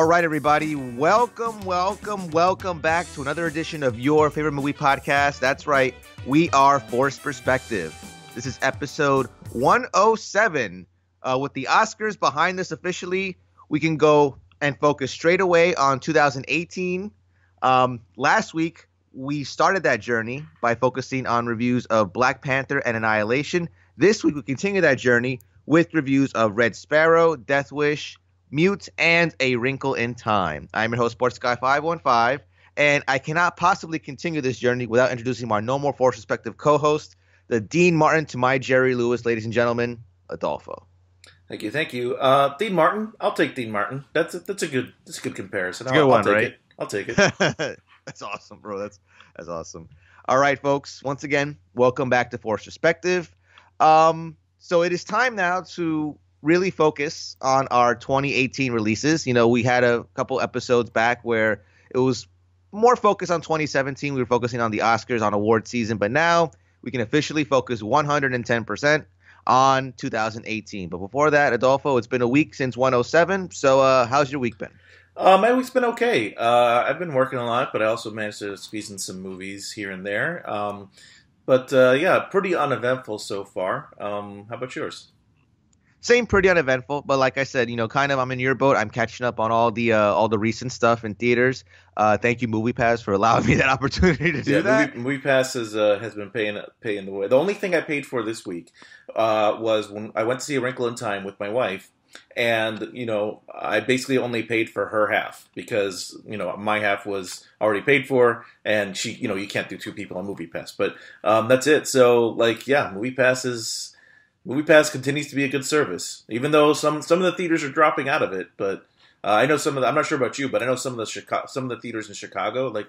All right, everybody. Welcome back to another edition of your favorite movie podcast. That's right. We are Forced Perspective. This is episode 107. With the Oscars behind us officially, we can go and focus straight away on 2018. Last week, we started that journey by focusing on reviews of Black Panther and Annihilation. This week, we continue that journey with reviews of Red Sparrow, Death Wish, Mute, and A Wrinkle in Time. I'm your host, Sports Guy 515, and I cannot possibly continue this journey without introducing my No More Forced Perspective co-host, the Dean Martin to my Jerry Lewis, ladies and gentlemen, Adolfo. Thank you. Dean Martin. I'll take Dean Martin. That's a good comparison. It's a good one, right? I'll take it. That's awesome, bro. That's awesome. All right, folks. Once again, welcome back to Forced Perspective. So it is time now to really focus on our 2018 releases. You know, we had a couple episodes back where it was more focused on 2017. We were focusing on the Oscars, on award season, but now we can officially focus 110% on 2018. But before that, Adolfo, it's been a week since 107. So how's your week been? My week's been okay. I've been working a lot, but I also managed to squeeze in some movies here and there. But pretty uneventful so far. How about yours? Same, pretty uneventful, but like I said, you know, kind of I'm in your boat. I'm catching up on all the recent stuff in theaters. Thank you, MoviePass, for allowing me that opportunity to do that. MoviePass has been paying the way. The only thing I paid for this week was when I went to see A Wrinkle in Time with my wife, and you know, I basically only paid for her half because you know my half was already paid for, and she, you know, you can't do two people on MoviePass, but that's it. So like, yeah, MoviePass continues to be a good service, even though some of the theaters are dropping out of it. But I know I'm not sure about you, but I know some of the theaters in Chicago, like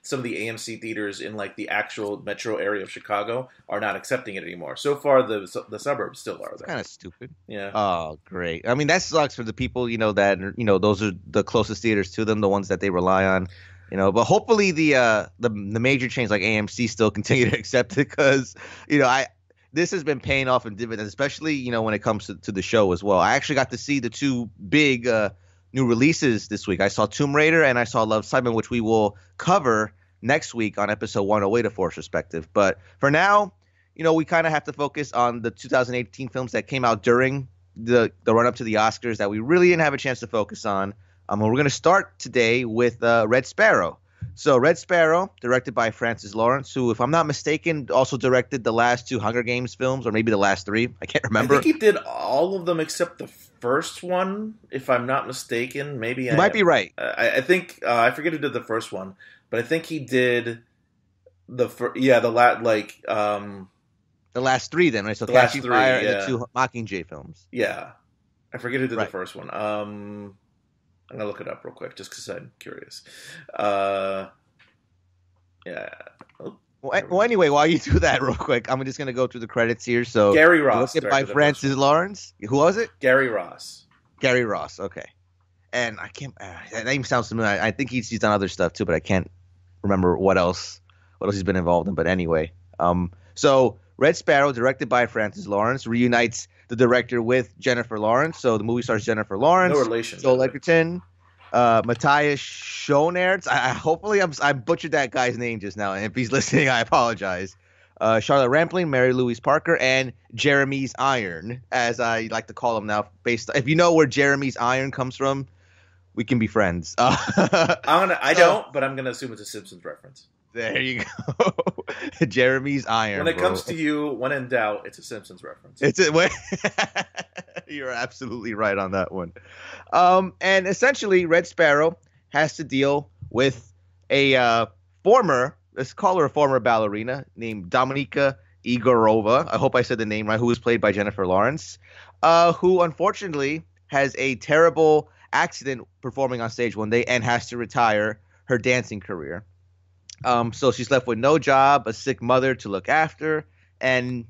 some of the AMC theaters in like the actual metro area of Chicago, are not accepting it anymore. So far, the suburbs still are. There. Kind of stupid. Yeah. Oh, great. I mean, that sucks for the people, you know, that, you know, those are the closest theaters to them, the ones that they rely on. You know, but hopefully the major chains like AMC still continue to accept it because, you know, this has been paying off in dividends, especially, you know, when it comes to the show as well. I actually got to see the two big new releases this week. I saw Tomb Raider and I saw Love, Simon, which we will cover next week on episode 108 of Forced Perspective. But for now, you know, we kind of have to focus on the 2018 films that came out during the run-up to the Oscars that we really didn't have a chance to focus on. And we're going to start today with Red Sparrow. So Red Sparrow, directed by Francis Lawrence, who, if I'm not mistaken, also directed the last two Hunger Games films, or maybe the last three. I can't remember. I think he did all of them except the first one, if I'm not mistaken. Maybe you might be right. I think I forget who did the first one, but I think he did the last three. Then right, so the Catching last Fire three, and the two Mockingjay films. Yeah, I forget who did Right. the first one. I'm going to look it up real quick just because I'm curious. Yeah. Oh, well, anyway, while you do that real quick, I'm just going to go through the credits here. So Gary Ross. Directed by Francis Lawrence. Who was it? Gary Ross. Gary Ross. Okay. And I can't. That name sounds familiar. I think he's done other stuff too, but I can't remember what else he's been involved in. But anyway, so Red Sparrow, directed by Francis Lawrence, reunites the director with Jennifer Lawrence. So the movie stars Jennifer Lawrence, no relation, Joel Edgerton, Matthias Schoenaerts. Hopefully I butchered that guy's name just now, and if he's listening, I apologize. Charlotte Rampling, Mary Louise Parker, and Jeremy's Iron, as I like to call him now. If you know where Jeremy's Iron comes from, we can be friends. I don't, but I'm gonna assume it's a Simpsons reference. There you go. Jeremy's Iron. When it comes to you, when in doubt, it's a Simpsons reference. You're absolutely right on that one. And essentially, Red Sparrow has to deal with let's call her a former ballerina named Dominika Igorova. I hope I said the name right, who was played by Jennifer Lawrence, who unfortunately has a terrible accident performing on stage one day and has to retire her dancing career. So she's left with no job, a sick mother to look after, and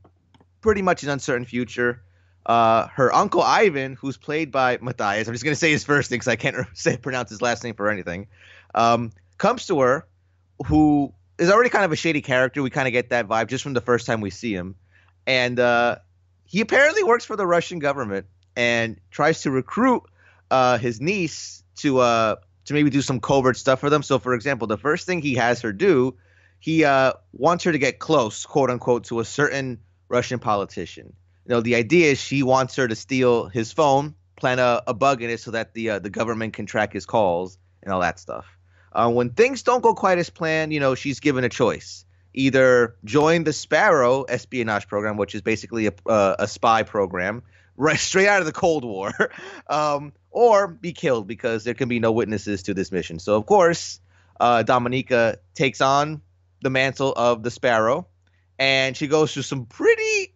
pretty much an uncertain future. Her uncle Ivan, who's played by Matthias, I'm just going to say his first name because I can't pronounce his last name for anything, comes to her, who is already kind of a shady character. We kind of get that vibe just from the first time we see him. And he apparently works for the Russian government and tries to recruit his niece to maybe do some covert stuff for them. So, for example, the first thing he has her do, he wants her to get close, quote unquote, to a certain Russian politician. The idea is she wants her to steal his phone, plant a bug in it so that the government can track his calls and all that stuff. When things don't go quite as planned, she's given a choice. Either join the Sparrow espionage program, which is basically a spy program, right straight out of the Cold War, or be killed because there can be no witnesses to this mission. So, of course, Dominica takes on the mantle of the Sparrow, and she goes through some pretty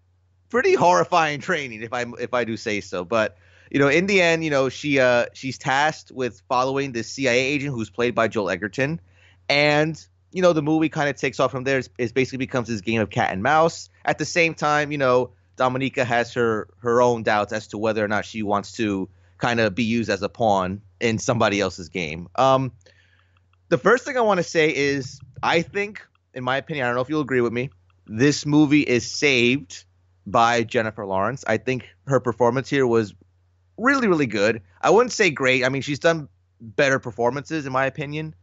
horrifying training, if I do say so. But in the end, she's tasked with following this CIA agent who's played by Joel Edgerton, and the movie kind of takes off from there. It basically becomes this game of cat and mouse. At the same time, Dominica has her own doubts as to whether or not she wants to kind of be used as a pawn in somebody else's game. The first thing I want to say is I think, in my opinion, I don't know if you'll agree with me, this movie is saved by Jennifer Lawrence. I think her performance here was really, really good. I wouldn't say great. I mean, she's done better performances, in my opinion.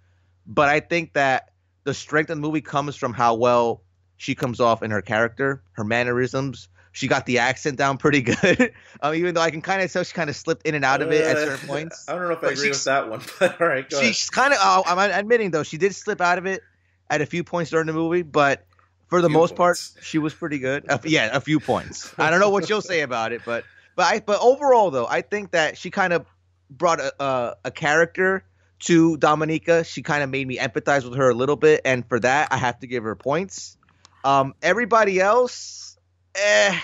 But I think that the strength of the movie comes from how well she comes off in her character, her mannerisms. She got the accent down pretty good, even though I can kind of tell she kind of slipped in and out of it at certain points. I don't know if I agree with that one, but all right, go ahead. She's kind of, I'm admitting, though, she did slip out of it at a few points during the movie, but for the most part, she was pretty good. A few points. I don't know what you'll say about it, but overall, though, I think that she kind of brought a character to Dominica. She kind of made me empathize with her a little bit, and for that, I have to give her points. Everybody else, they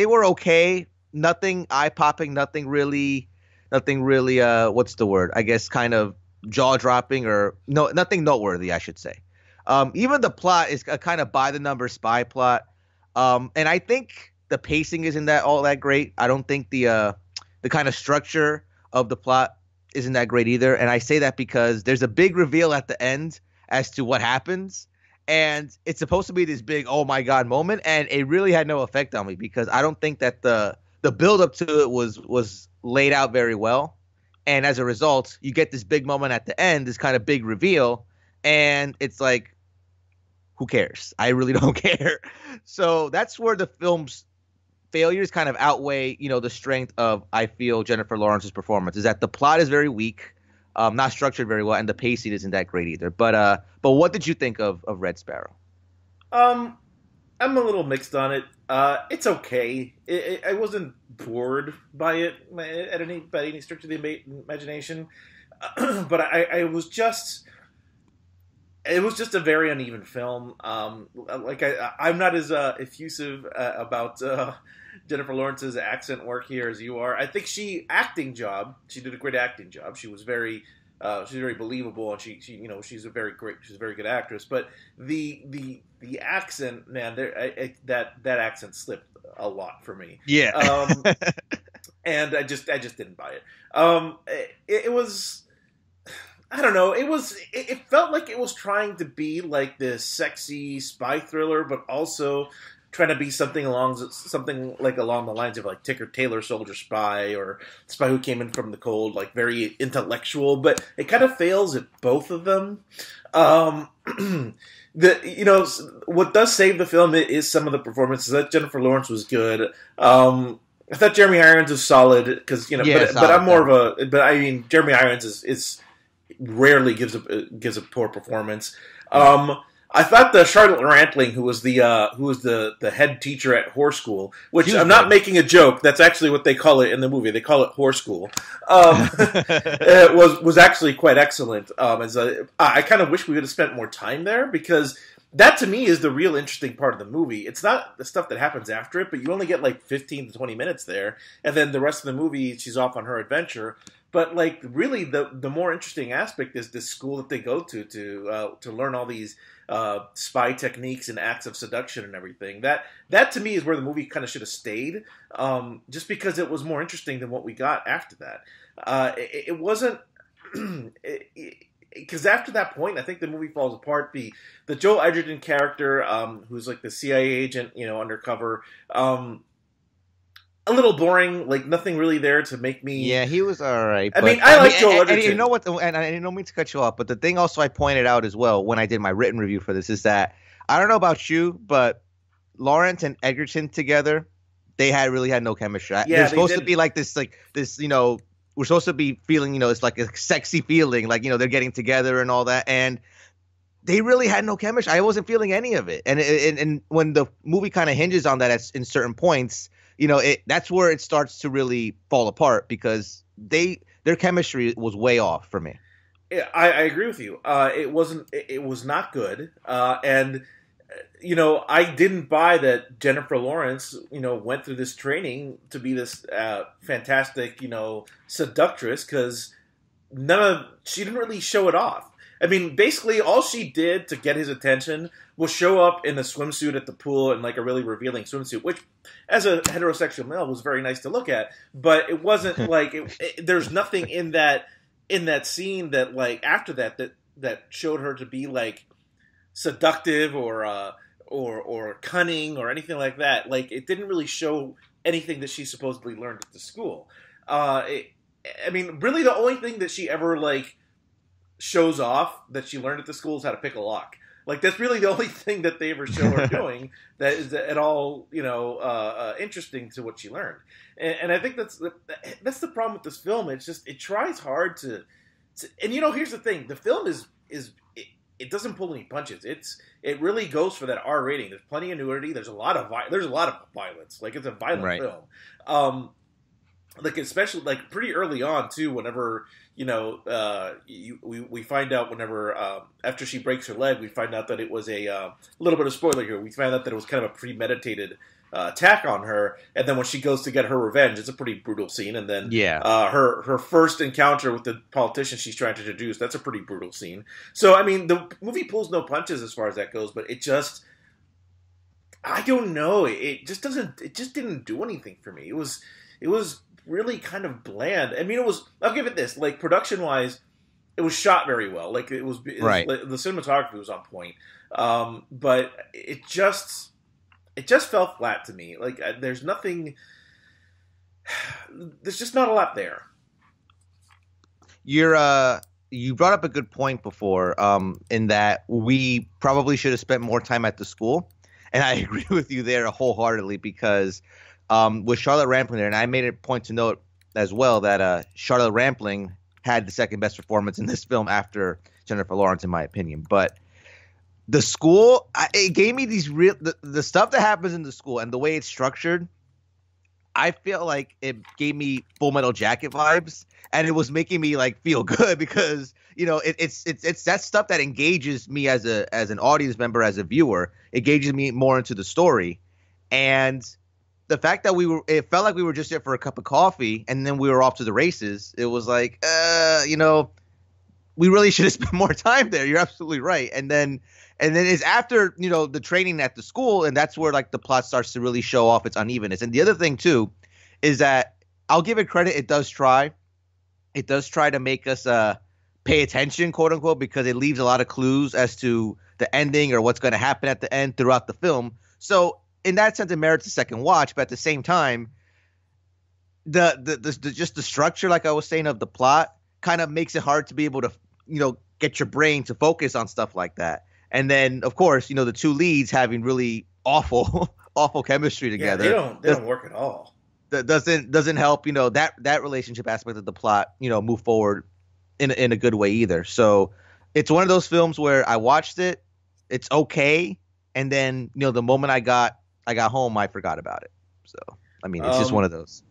were okay. Nothing eye-popping, nothing really, what's the word? I guess kind of jaw-dropping or nothing noteworthy, I should say. Even the plot is a kind of by-the-numbers spy plot. And I think the pacing isn't all that great. I don't think the kind of structure of the plot isn't that great either. And I say that because there's a big reveal at the end as to what happens. And it's supposed to be this big, oh my God moment. And it really had no effect on me because I don't think that the build up to it was laid out very well. And as a result, you get this big moment at the end, this kind of big reveal. And it's like, who cares? I really don't care. So that's where the film's failures kind of outweigh, the strength of, I feel, Jennifer Lawrence's performance, is that the plot is very weak, not structured very well, and the pacing isn't that great either. But what did you think of Red Sparrow? I'm a little mixed on it. It's okay. I wasn't bored by it by any stretch of the imagination, but I was just. It was just a very uneven film. I'm not as effusive about Jennifer Lawrence's accent work here as you are. I think she did a great acting job. She was very believable, and she's a very good actress. But the accent, man, that accent slipped a lot for me. Yeah. And I just didn't buy it. It was. I don't know. It felt like it was trying to be like this sexy spy thriller, but also trying to be something along the lines of like Ticker Taylor Soldier Spy or Spy Who Came in from the Cold, like very intellectual. But it kind of fails at both of them. What does save the film is some of the performances. That Jennifer Lawrence was good. I thought Jeremy Irons was solid because but I'm more of a. But I mean, Jeremy Irons is rarely gives a poor performance. I thought the Charlotte Rampling, who was the head teacher at Whore School, which I'm not making a joke. That's actually what they call it in the movie. They call it Whore School. Was actually quite excellent. I kind of wish we would have spent more time there because that to me is the real interesting part of the movie. It's not the stuff that happens after it, but you only get like 15 to 20 minutes there, and then the rest of the movie she's off on her adventure. But like really, the more interesting aspect is this school that they go to learn all these spy techniques and acts of seduction and everything. That to me is where the movie kind of should have stayed, just because it was more interesting than what we got after that. It wasn't because after that point, I think the movie falls apart. The Joel Edgerton character, who's like the CIA agent, undercover. a little boring. Like nothing really there to make me. Yeah, he was all right. I mean, I like Joel Edgerton. And you know what? And I don't mean to cut you off, but the thing also I pointed out as well when I did my written review for this is that I don't know about you, but Lawrence and Edgerton together, they really had no chemistry. Yeah, they're supposed to be like this, we're supposed to be feeling, it's like a sexy feeling, like, they're getting together and all that. And they really had no chemistry. I wasn't feeling any of it. And when the movie kind of hinges on that in certain points, that's where it starts to really fall apart because their chemistry was way off for me. Yeah, I agree with you. It was not good. And I didn't buy that Jennifer Lawrence, went through this training to be this fantastic, seductress because she didn't really show it off. I mean, basically, all she did to get his attention was show up in a swimsuit at the pool and like a really revealing swimsuit, which, as a heterosexual male, was very nice to look at. But it wasn't like there's nothing in that scene that like after that showed her to be like seductive or cunning or anything like that. Like it didn't really show anything that she supposedly learned at the school. I mean, really, the only thing that she ever like shows off that she learned at the school is how to pick a lock. Like that's really the only thing that they ever show her doing that is at all, interesting to what she learned. And I think that's the problem with this film. It's just it tries hard to and here's the thing: the film is it doesn't pull any punches. It really goes for that R rating. There's plenty of nudity. There's a lot of violence. Like it's a violent film. Like especially like pretty early on too. Whenever we find out whenever after she breaks her leg, we find out that it was a little bit of spoiler here. We find out that it was kind of a premeditated attack on her, and then when she goes to get her revenge, it's a pretty brutal scene. And then her first encounter with the politician she's trying to introduce, that's a pretty brutal scene. So I mean, the movie pulls no punches as far as that goes, but it just I don't know. It just didn't do anything for me. It was really kind of bland. I mean, I'll give it this, like production wise, it was shot very well. Like it was right. The cinematography was on point. But it just fell flat to me. Like there's just not a lot there. You brought up a good point before, in that we probably should have spent more time at the school. And I agree with you there wholeheartedly because with Charlotte Rampling there, and I made a point to note as well that Charlotte Rampling had the second best performance in this film after Jennifer Lawrence, in my opinion. But the school, it gave me these the stuff that happens in the school and the way it's structured. I feel like it gave me Full Metal Jacket vibes, and it was making me like feel good because it's that stuff that engages me as an audience member, as a viewer. It engages me more into the story, and the fact that it felt like we were just there for a cup of coffee and then we were off to the races. It was like, we really should have spent more time there. You're absolutely right. And then it's after, the training at the school. And that's where like the plot starts to really show off its unevenness. And the other thing too, is that I'll give it credit. It does try to make us, pay attention, quote unquote, because it leaves a lot of clues as to the ending or what's going to happen at the end throughout the film. So, in that sense, it merits a second watch, but at the same time, just the structure, like I was saying, of the plot kind of makes it hard to be able to, get your brain to focus on stuff like that. And then, of course, the two leads having really awful chemistry together. Yeah, they don't work at all. That doesn't help, that relationship aspect of the plot, move forward in a good way either. So it's one of those films where I watched it, it's okay, and then the moment I got home, I forgot about it. So, I mean, it's just one of those.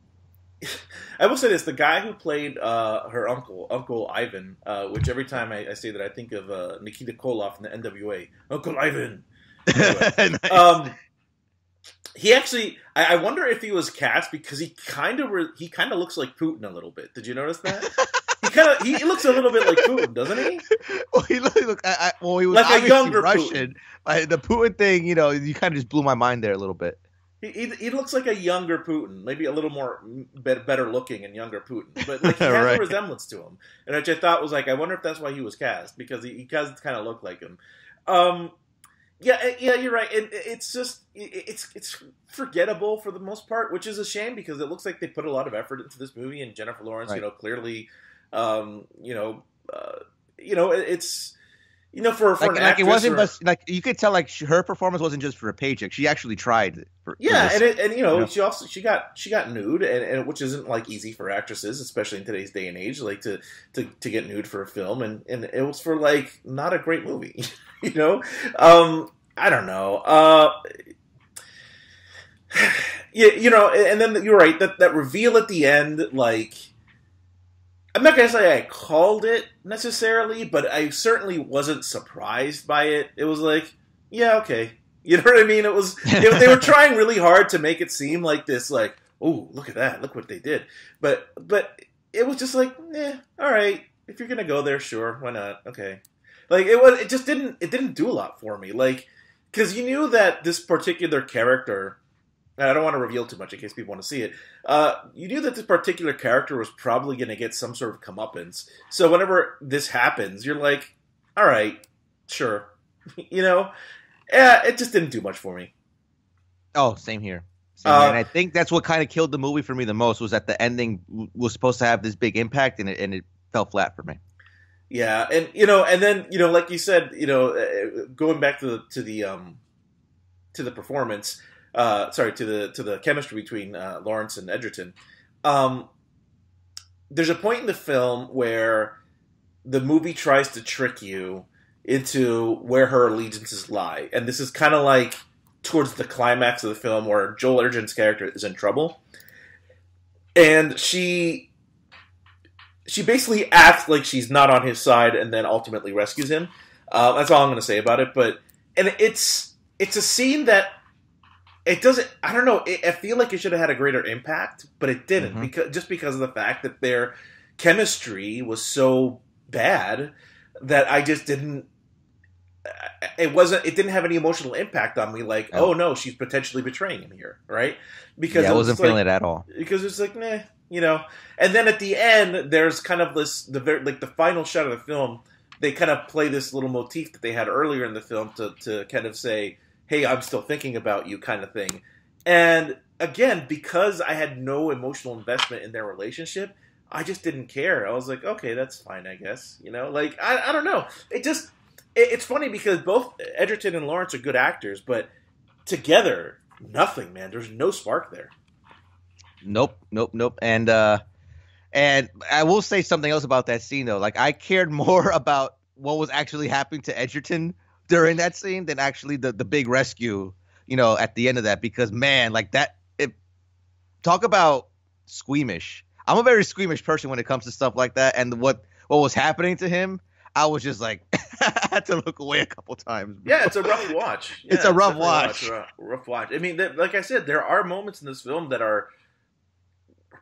I will say this. The guy who played her Uncle Ivan, which every time I say that, I think of Nikita Koloff in the NWA. Uncle Ivan. Anyway, nice. He actually, I wonder if he was cast because he kind of looks like Putin a little bit. Did you notice that? He looks a little bit like Putin, doesn't he? Well, he was like a younger Russian. Putin. The Putin thing, you kind of just blew my mind there a little bit. He looks like a younger Putin, maybe a little more better looking and younger Putin, but like he has right. a resemblance to him, and which I thought was like, I wonder if that's why he was cast because he does kind of look like him. Yeah, you're right. It's just it's forgettable for the most part, which is a shame because it looks like they put a lot of effort into this movie, and Jennifer Lawrence, Right. clearly, um, you know, it's for an Like it actress wasn't, or but like you could tell, like her performance wasn't just for a paycheck. She actually tried for yeah, this. she got nude, and which isn't like easy for actresses, especially in today's day and age, like to get nude for a film, and it was for like not a great movie, you know. I don't know. Yeah, and then you're right that reveal at the end, like I'm not gonna say I called it necessarily, but I certainly wasn't surprised by it. It was like, yeah, okay. You know what I mean? It was they were trying really hard to make it seem like this, like, oh, look at that, look what they did. But it was just like, all right. If you're gonna go there, sure, why not? Okay. Like it didn't do a lot for me. Like because you knew that this particular character. And I don't want to reveal too much in case people want to see it. You knew that this particular character was probably going to get some sort of comeuppance. So whenever this happens, you're like, all right, sure. Yeah, it just didn't do much for me. Oh, same here. Same here. And I think that's what kind of killed the movie for me the most was that the ending was supposed to have this big impact, and it fell flat for me. Yeah, and then like you said, going back to the performance. Sorry, to the chemistry between Lawrence and Edgerton. There's a point in the film where the movie tries to trick you into where her allegiances lie, and this is kind of like towards the climax of the film where Joel Edgerton's character is in trouble, and she basically acts like she's not on his side, and then ultimately rescues him. That's all I'm going to say about it. And it's a scene that. It doesn't. I don't know. I feel like it should have had a greater impact, but it didn't because of the fact that their chemistry was so bad that I just didn't. It wasn't. It didn't have any emotional impact on me. Like, oh no, she's potentially betraying him here, right? Because I wasn't feeling it at all. Because it's like, meh, And then at the end, there's kind of the final shot of the film. They kind of play this little motif that they had earlier in the film to kind of say, hey, I'm still thinking about you kind of thing. And again, because I had no emotional investment in their relationship, I just didn't care. I was like, okay, that's fine, I guess. Like, I don't know. It's funny because both Edgerton and Lawrence are good actors, but together, nothing, man. There's no spark there. Nope. And I will say something else about that scene, though. Like, I cared more about what was actually happening to Edgerton during that scene than actually the big rescue, at the end of that, because man, like that, talk about squeamish. I'm a very squeamish person when it comes to stuff like that. And what was happening to him, I was just like, I had to look away a couple times. Bro. Yeah, it's a rough watch. Yeah, it's a rough watch. Rough watch. I mean, like I said, there are moments in this film that are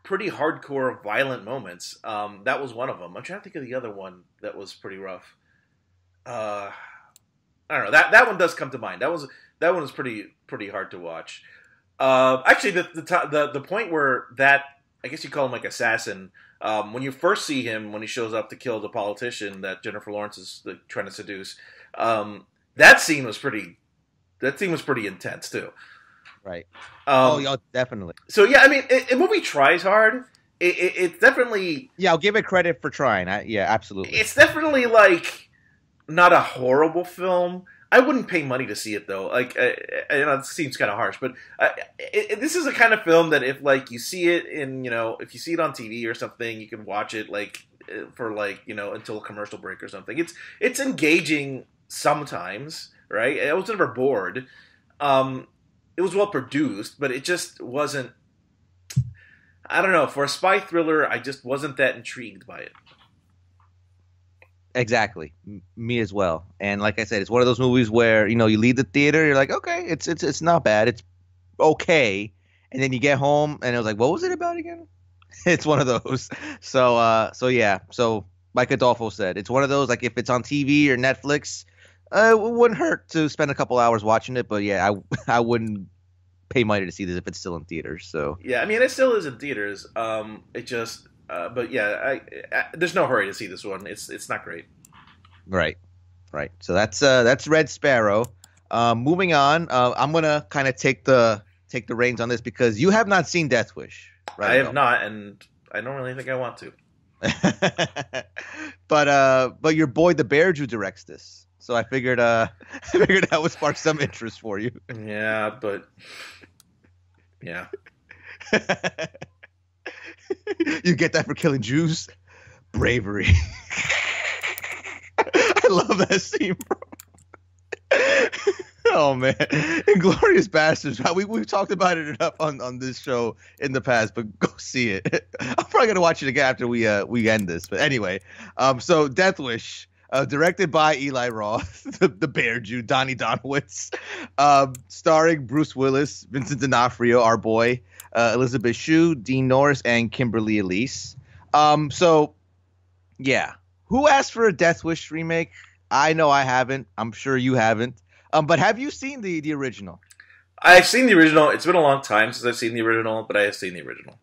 pretty hardcore, violent moments. That was one of them. I'm trying to think of the other one that was pretty rough. I don't know. That one does come to mind. That one was pretty hard to watch. Actually, the point where that, I guess you call him like assassin. When you first see him, when he shows up to kill the politician that Jennifer Lawrence is trying to seduce, that scene was pretty intense too. Right. Yeah, definitely. So yeah, I mean, a movie tries hard. It's definitely. Yeah, I'll give it credit for trying. Yeah, absolutely. It's definitely like. Not a horrible film. I wouldn't pay money to see it though. Like, it seems kind of harsh, but this is a kind of film that if like you see it if you see it on TV or something, you can watch it like for like until a commercial break or something. It's engaging sometimes, right? I was never bored. It was well produced, but it just wasn't. I don't know. For a spy thriller, I just wasn't that intrigued by it. Exactly, me as well. And like I said, it's one of those movies where you leave the theater, you're like, okay, it's not bad, it's okay, and then you get home and it was like, what was it about again? It's one of those. So yeah. So like Adolfo said, it's one of those like if it's on TV or Netflix, it wouldn't hurt to spend a couple hours watching it. But yeah, I wouldn't pay money to see this if it's still in theaters. So yeah, I mean it still is in theaters. It just. But yeah, there's no hurry to see this one. It's not great. Right. So that's Red Sparrow. Moving on, I'm gonna kind of take the reins on this because you have not seen Death Wish, I right, have Bill? not, and I don't really think I want to. But your boy the Bear Jew directs this, so I figured I figured that would spark some interest for you. Yeah, but yeah. You get that for killing Jews? Bravery. I love that scene, bro. Oh man, Inglorious Bastards. We've talked about it enough on this show in the past, but go see it. I'm probably gonna watch it again after we end this. But anyway, so Death Wish, directed by Eli Roth, the Bear Jew, Donnie Donowitz, starring Bruce Willis, Vincent D'Onofrio, our boy, Elizabeth Shue, Dean Norris, and Kimberly Elise. So yeah, who asked for a Death Wish remake? I know I haven't. I'm sure you haven't. But have you seen the original? I've seen the original. It's been a long time since I've seen the original, but I have seen the original.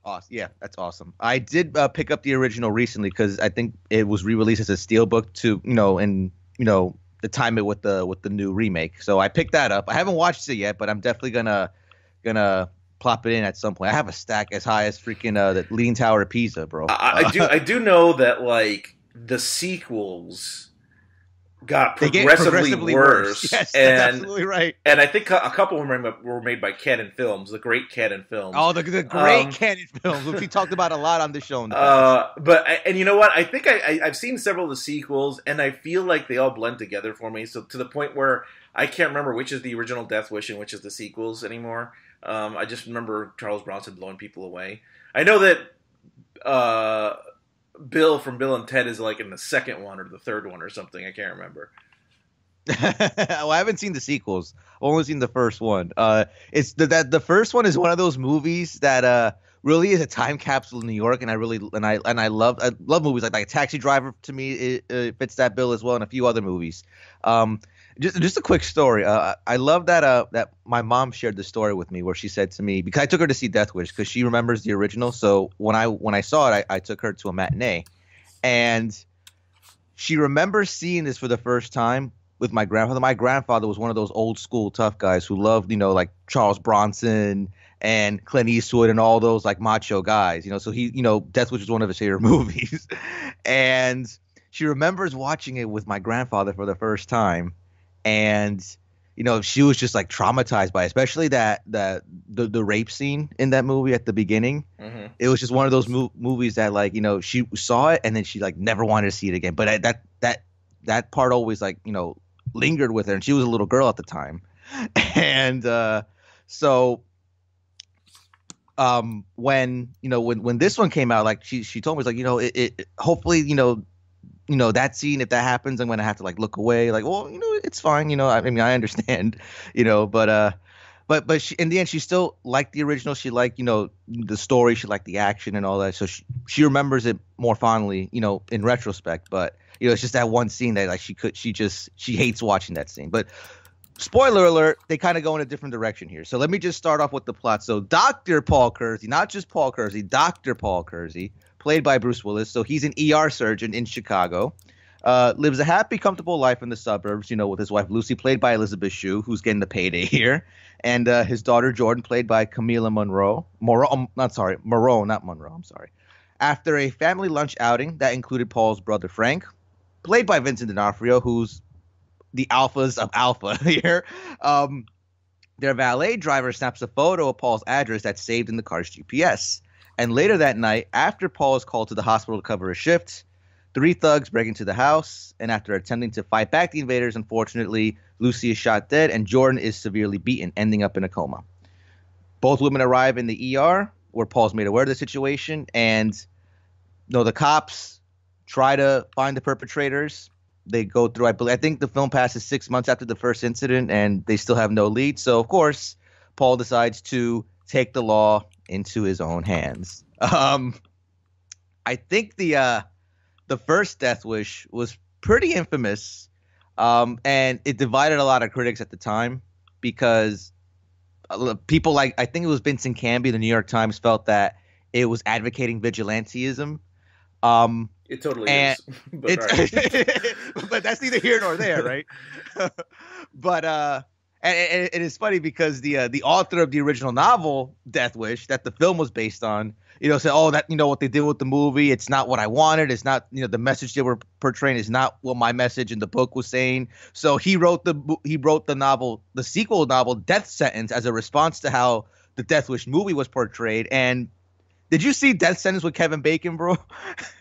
Awesome. Yeah, that's awesome. I did pick up the original recently because I think it was re-released as a steelbook to and the time it with the new remake. So I picked that up. I haven't watched it yet, but I'm definitely gonna plop it in at some point. I have a stack as high as freaking the Leaning Tower of Pisa, bro. I do know that like the sequels got They get progressively worse. Yes, and, that's absolutely right. And I think a couple were made by Cannon Films, the great Cannon Films. Oh, the great Cannon Films, which we talked about a lot on the show in the past. And you know what? I think I've seen several of the sequels, and I feel like they all blend together for me. So to the point where I can't remember which is the original Death Wish and which is the sequels anymore. I just remember Charles Bronson blowing people away. I know that Bill from Bill and Ted is like in the second one or the third one or something. I can't remember. Well, I haven't seen the sequels. I've only seen the first one. It's the first one is one of those movies that really is a time capsule in New York, and I love movies like Taxi Driver. To me, it fits that bill as well, and a few other movies. Just a quick story. I love that my mom shared the story with me where she said to me, because I took her to see Death Wish because she remembers the original. So when I saw it, I took her to a matinee, and she remembers seeing this for the first time with my grandfather. My grandfather was one of those old school tough guys who loved like Charles Bronson and Clint Eastwood and all those like macho guys. So he Death Wish was one of his favorite movies, and she remembers watching it with my grandfather for the first time. And she was just like traumatized by it, especially the rape scene in that movie at the beginning. Mm-hmm. It was just one of those movies that like she saw it and then she like never wanted to see it again. But that part always like lingered with her, and she was a little girl at the time. And so when this one came out, like she told me, it's like it hopefully that scene, if that happens, I'm gonna have to like look away. Like, well, it's fine. I mean, I understand. But she, in the end, she still liked the original. She liked the story. She liked the action and all that. So she remembers it more fondly. In retrospect. But it's just that one scene that like she hates watching that scene. But spoiler alert, they kind of go in a different direction here. So let me just start off with the plot. So Dr. Paul Kersey, not just Paul Kersey, Dr. Paul Kersey, played by Bruce Willis. So he's an ER surgeon in Chicago. Lives a happy, comfortable life in the suburbs, with his wife Lucy, played by Elizabeth Shue, who's getting the payday here, and his daughter Jordan, played by Camila Monroe. Moreau, not Monroe. I'm sorry. After a family lunch outing that included Paul's brother Frank, played by Vincent D'Onofrio, who's the alphas of alpha here. Their valet driver snaps a photo of Paul's address that's saved in the car's GPS. And later that night, after Paul is called to the hospital to cover a shift, 3 thugs break into the house, and after attempting to fight back the invaders, unfortunately, Lucy is shot dead and Jordan is severely beaten, ending up in a coma. Both women arrive in the ER, where Paul's made aware of the situation, and the cops try to find the perpetrators. They go through, I think the film passes 6 months after the first incident, and they still have no lead. So, of course, Paul decides to take the law into his own hands. I think the first Death Wish was pretty infamous, and it divided a lot of critics at the time because people like, I think it was Vincent Canby, the New York Times, felt that it was advocating vigilantism. It totally And is. But all right. it's but that's neither here nor there, right? But and it is funny because the author of the original novel Death Wish that the film was based on, said, oh, that what they did with the movie, it's not what I wanted, it's not, the message they were portraying is not what my message in the book was saying. So he wrote the novel, the sequel novel Death Sentence, as a response to how the Death Wish movie was portrayed. And did you see Death Sentence with Kevin Bacon, bro?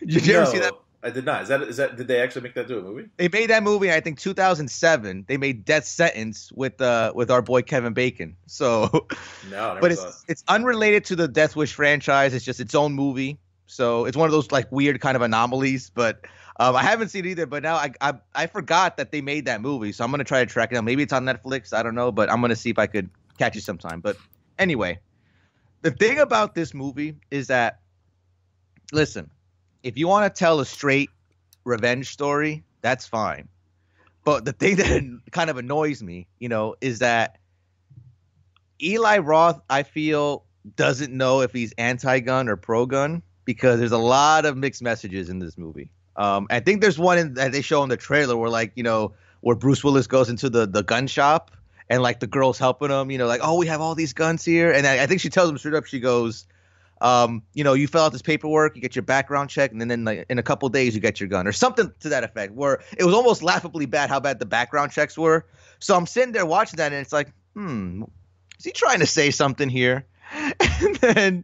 Did you ever see that? I did not. Is that? Did they actually make that to a movie? They made that movie, I think, 2007. They made Death Sentence with our boy Kevin Bacon. So, No, I never but saw it. it's unrelated to the Death Wish franchise. It's just its own movie. So it's one of those like weird kind of anomalies. But I haven't seen it either. But now I forgot that they made that movie. So I'm gonna try to track it down. Maybe it's on Netflix. I don't know. But I'm gonna see if I could catch it sometime. But anyway, the thing about this movie is that, listen, if you want to tell a straight revenge story, that's fine. But the thing that kind of annoys me, is that Eli Roth, I feel, doesn't know if he's anti-gun or pro-gun, because there's a lot of mixed messages in this movie. I think there's one that they show in the trailer where, like, where Bruce Willis goes into the gun shop and, like, the girl's helping him, like, oh, we have all these guns here. And I think she tells him straight up, she goes, you fill out this paperwork, you get your background check, and then like, in a couple of days you get your gun, or something to that effect, where it was almost laughably bad how bad the background checks were. So I'm sitting there watching that, and it's like, is he trying to say something here? And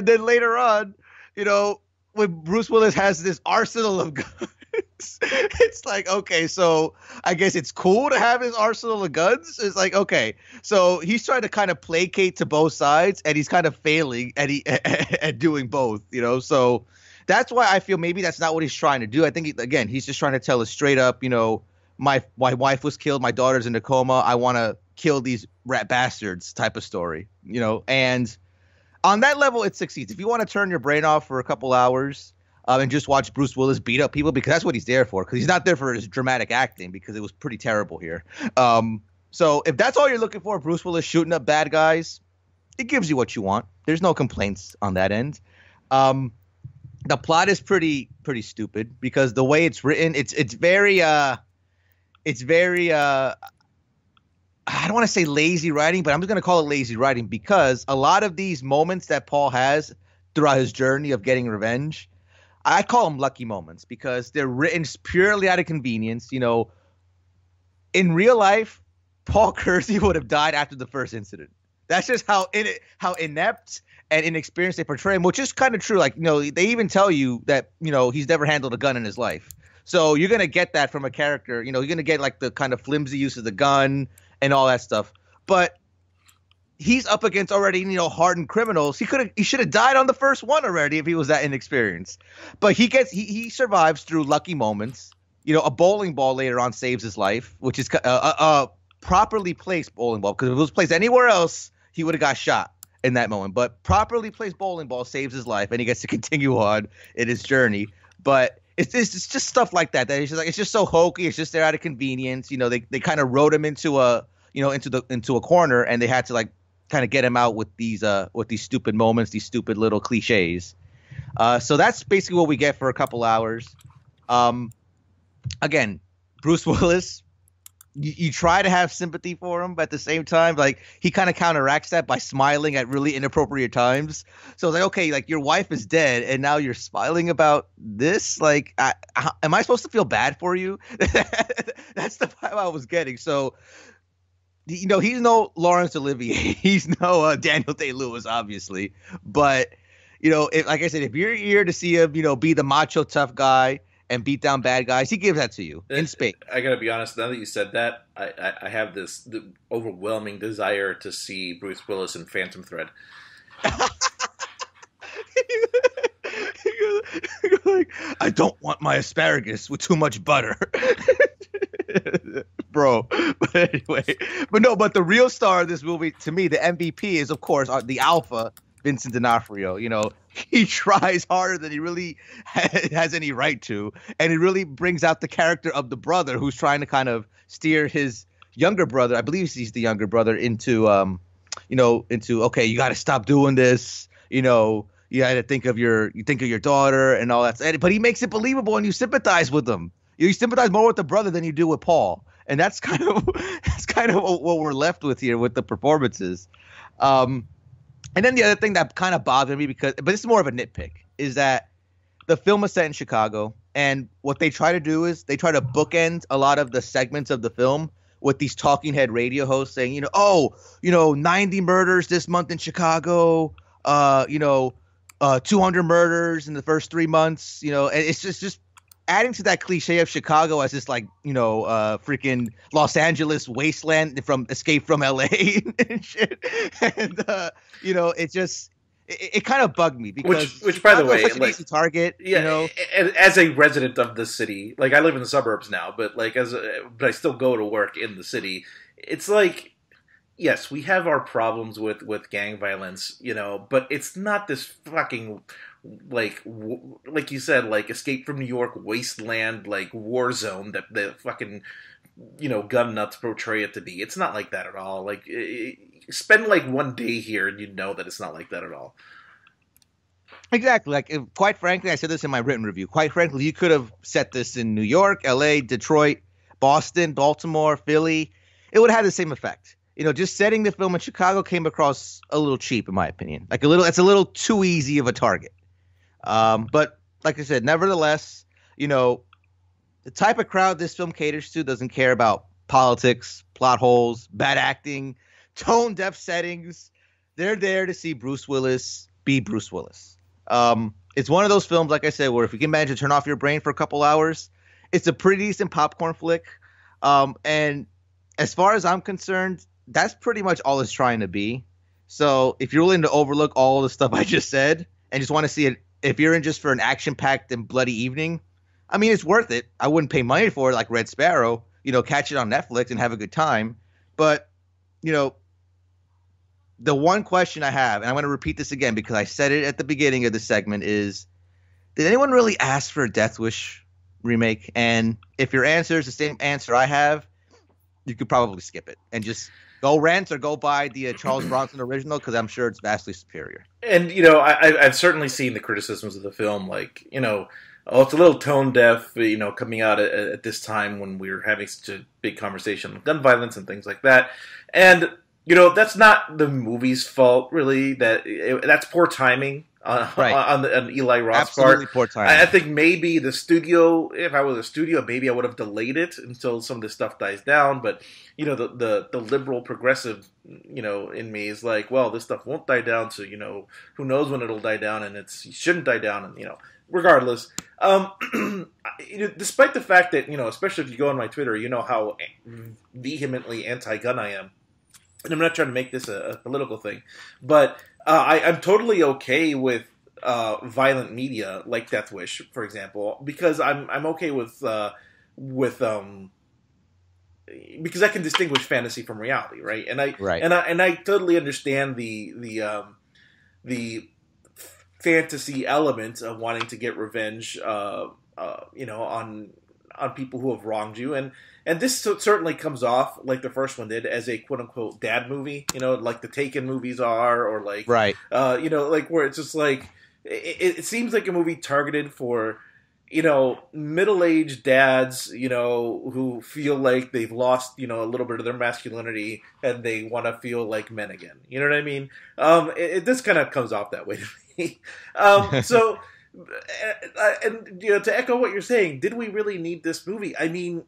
then later on, when Bruce Willis has this arsenal of guns, it's like, okay, so I guess it's cool to have his arsenal of guns. It's like, okay, so he's trying to kind of placate to both sides, and he's kind of failing at doing both, so that's why I feel maybe that's not what he's trying to do. I think, again, he's just trying to tell us straight up, my wife was killed, my daughter's in a coma, I want to kill these rat bastards type of story, and on that level it succeeds. If you want to turn your brain off for a couple hours and just watch Bruce Willis beat up people, because that's what he's there for, because he's not there for his dramatic acting, because it was pretty terrible here. So if that's all you're looking for, Bruce Willis shooting up bad guys, it gives you what you want. There's no complaints on that end. The plot is pretty stupid, because the way it's written, it's very I don't want to say lazy writing, but I'm just going to call it lazy writing, because a lot of these moments that Paul has throughout his journey of getting revenge, I call them lucky moments, because they're written purely out of convenience. In real life, Paul Kersey would have died after the first incident. That's just how inept and inexperienced they portray him, which is kind of true. Like, they even tell you that, he's never handled a gun in his life. So you're going to get that from a character. You're going to get like the kind of flimsy use of the gun and all that stuff. But he's up against already, hardened criminals. He should have died on the first one already if he was that inexperienced. But he survives through lucky moments. A bowling ball later on saves his life, which is a properly placed bowling ball, because if it was placed anywhere else, he would have got shot in that moment. But properly placed bowling ball saves his life, and he gets to continue on in his journey. But it's just stuff like that. That it's just so hokey. It's just there out of convenience. They kind of wrote him into a corner, and they had to like kind of get him out with these stupid moments, these stupid little cliches. So that's basically what we get for a couple hours. Again, Bruce Willis, you try to have sympathy for him, but at the same time, like, he kind of counteracts that by smiling at really inappropriate times. So it's like, okay, like, your wife is dead, and now you're smiling about this? Like, am I supposed to feel bad for you? That's the vibe I was getting. So, he's no Laurence Olivier. He's no Daniel Day-Lewis, obviously. But, like I said, if you're here to see him, be the macho tough guy and beat down bad guys, he gives that to you in spades. I gotta be honest, now that you said that, I have the overwhelming desire to see Bruce Willis in Phantom Thread. You're like, I don't want my asparagus with too much butter. Bro. But anyway, but the real star of this movie, to me, the MVP, is, of course, the alpha, Vincent D'Onofrio. He tries harder than he really has any right to, and it really brings out the character of the brother who's trying to kind of steer his younger brother, I believe he's the younger brother, into okay, you got to stop doing this. you had to think of your daughter and all that. But he makes it believable, and you sympathize with him. You sympathize more with the brother than you do with Paul, and that's kind of what we're left with here with the performances. And then the other thing that kind of bothered me, but this is more of a nitpick, is that the film is set in Chicago, and what they try to do is they try to bookend a lot of the segments of the film with these talking head radio hosts saying, 90 murders this month in Chicago, 200 murders in the first 3 months, and it's just adding to that cliche of Chicago as this freaking Los Angeles wasteland from Escape from LA and shit. And it kind of bugged me because which by the way, such an easy target. Yeah, as a resident of the city, like I live in the suburbs now, but but I still go to work in the city. It's like, yes, we have our problems with gang violence, but it's not this fucking like you said, like Escape from New York wasteland, like war zone that the fucking gun nuts portray it to be. It's not like that at all. Like spend like one day here and you'd know that it's not like that at all. Exactly. Like, quite frankly, I said this in my written review. Quite frankly, you could have set this in New York, LA, Detroit, Boston, Baltimore, Philly. It would have had the same effect. Just setting the film in Chicago came across a little cheap, in my opinion. It's a little too easy of a target. But like I said, nevertheless, the type of crowd this film caters to doesn't care about politics, plot holes, bad acting, tone deaf settings. They're there to see Bruce Willis be Bruce Willis. It's one of those films, like I said, where if you can manage to turn off your brain for a couple hours, it's a pretty decent popcorn flick. And as far as I'm concerned, that's pretty much all it's trying to be. So if you're willing to overlook all the stuff I just said and just want to see it, if you're in just for an action-packed and bloody evening, I mean, it's worth it. I wouldn't pay money for it like Red Sparrow, catch it on Netflix and have a good time. But, the one question I have, and I'm going to repeat this again because I said it at the beginning of the segment, is did anyone really ask for a Death Wish remake? And if your answer is the same answer I have, you could probably skip it and just go rent or go buy the Charles Bronson original because I'm sure it's vastly superior. And, I've certainly seen the criticisms of the film, like, it's a little tone deaf, coming out at this time when we were having such a big conversation on gun violence and things like that. And, that's not the movie's fault, really. That's poor timing on Eli Roth's Absolutely part. Poor timing. I think maybe the studio, if I was a studio, maybe I would have delayed it until some of this stuff dies down. But, the liberal progressive, in me is like, well, this stuff won't die down, so, who knows when it'll die down, and it shouldn't die down, and, regardless. Despite the fact that, especially if you go on my Twitter, you know how vehemently anti-gun I am. And I'm not trying to make this a political thing, but I'm totally okay with violent media like Death Wish, for example, because I'm okay with because I can distinguish fantasy from reality, right? And I totally understand the fantasy element of wanting to get revenge, on people who have wronged you, and this certainly comes off like the first one did as a quote unquote dad movie, like the Taken movies are, or like like where it's just like it seems like a movie targeted for middle-aged dads, who feel like they've lost, a little bit of their masculinity and they want to feel like men again. You know what I mean? This kind of comes off that way to me. So, and to echo what you're saying, did we really need this movie? I mean,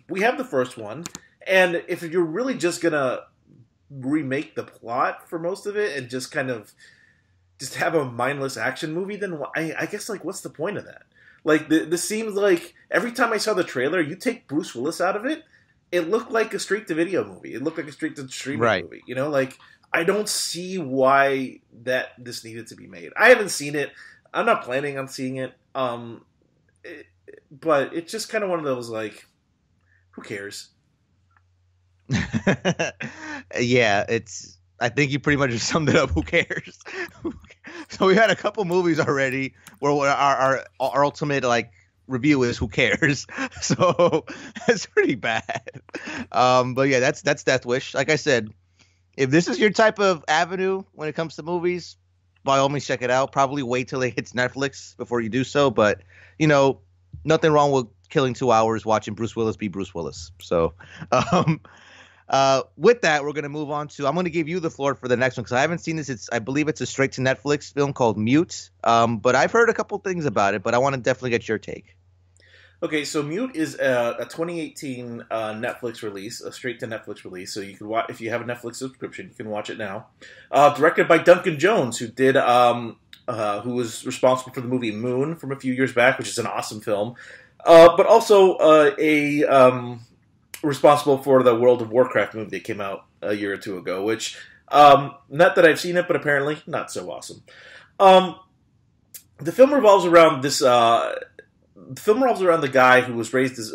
we have the first one, and if you're really just gonna remake the plot for most of it and just kind of just have a mindless action movie, then I guess, like, what's the point of that? Like, this seems like every time I saw the trailer, you take Bruce Willis out of it, it looked like a straight-to-video movie. It looked like a straight-to-streaming movie. Like, I don't see why this needed to be made. I haven't seen it. I'm not planning on seeing it. But it's just kind of one of those, like, who cares? Yeah, I think you pretty much just summed it up. Who cares? So we had a couple movies already where our ultimate review is who cares. So that's pretty bad. But yeah, that's Death Wish. Like I said, if this is your type of avenue when it comes to movies, by all means check it out. Probably wait till it hits Netflix before you do so. But you know, nothing wrong with killing 2 hours watching Bruce Willis be Bruce Willis. So, um, with that, we're gonna move on to. I'm gonna give you the floor for the next one because I haven't seen this. I believe it's a straight to Netflix film called Mute. But I've heard a couple things about it. But I want to definitely get your take. Okay, so Mute is a 2018 Netflix release, a straight to Netflix release. So you can watch if you have a Netflix subscription, you can watch it now. Directed by Duncan Jones, who was responsible for the movie Moon from a few years back, which is an awesome film. But also responsible for the World of Warcraft movie that came out a year or two ago, which not that I've seen it, but apparently not so awesome. The film revolves around this. The film revolves around the guy who was raised as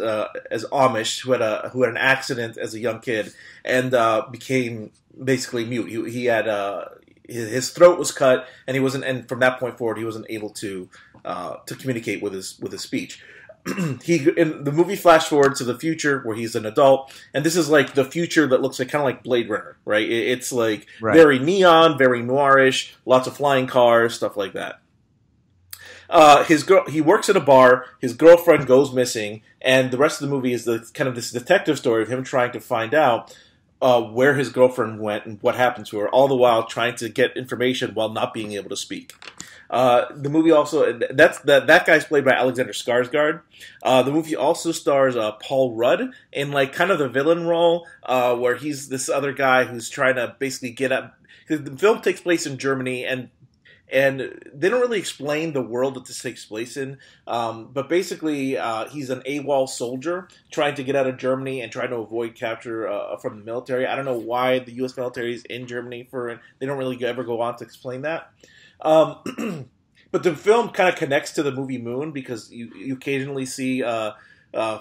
Amish, who had an accident as a young kid and became basically mute. He had his throat was cut, and he wasn't. And from that point forward, he wasn't able to communicate with his speech. In the movie flash forward to the future where he's an adult, and this is like the future that looks like kind of like Blade Runner, right? It's like very neon, very noirish, lots of flying cars, stuff like that. He works at a bar. His girlfriend goes missing, and the rest of the movie is the kind of this detective story of him trying to find out where his girlfriend went and what happened to her, all the while trying to get information while not being able to speak. The movie also that guy's played by Alexander Skarsgård. The movie also stars Paul Rudd in like kind of the villain role, where he's this other guy who's trying to basically get up. The film takes place in Germany, and they don't really explain the world that this takes place in, but basically he's an AWOL soldier trying to get out of Germany and trying to avoid capture from the military. I don't know why the U.S. military is in Germany they don't really ever go on to explain that. But the film kind of connects to the movie Moon because you occasionally see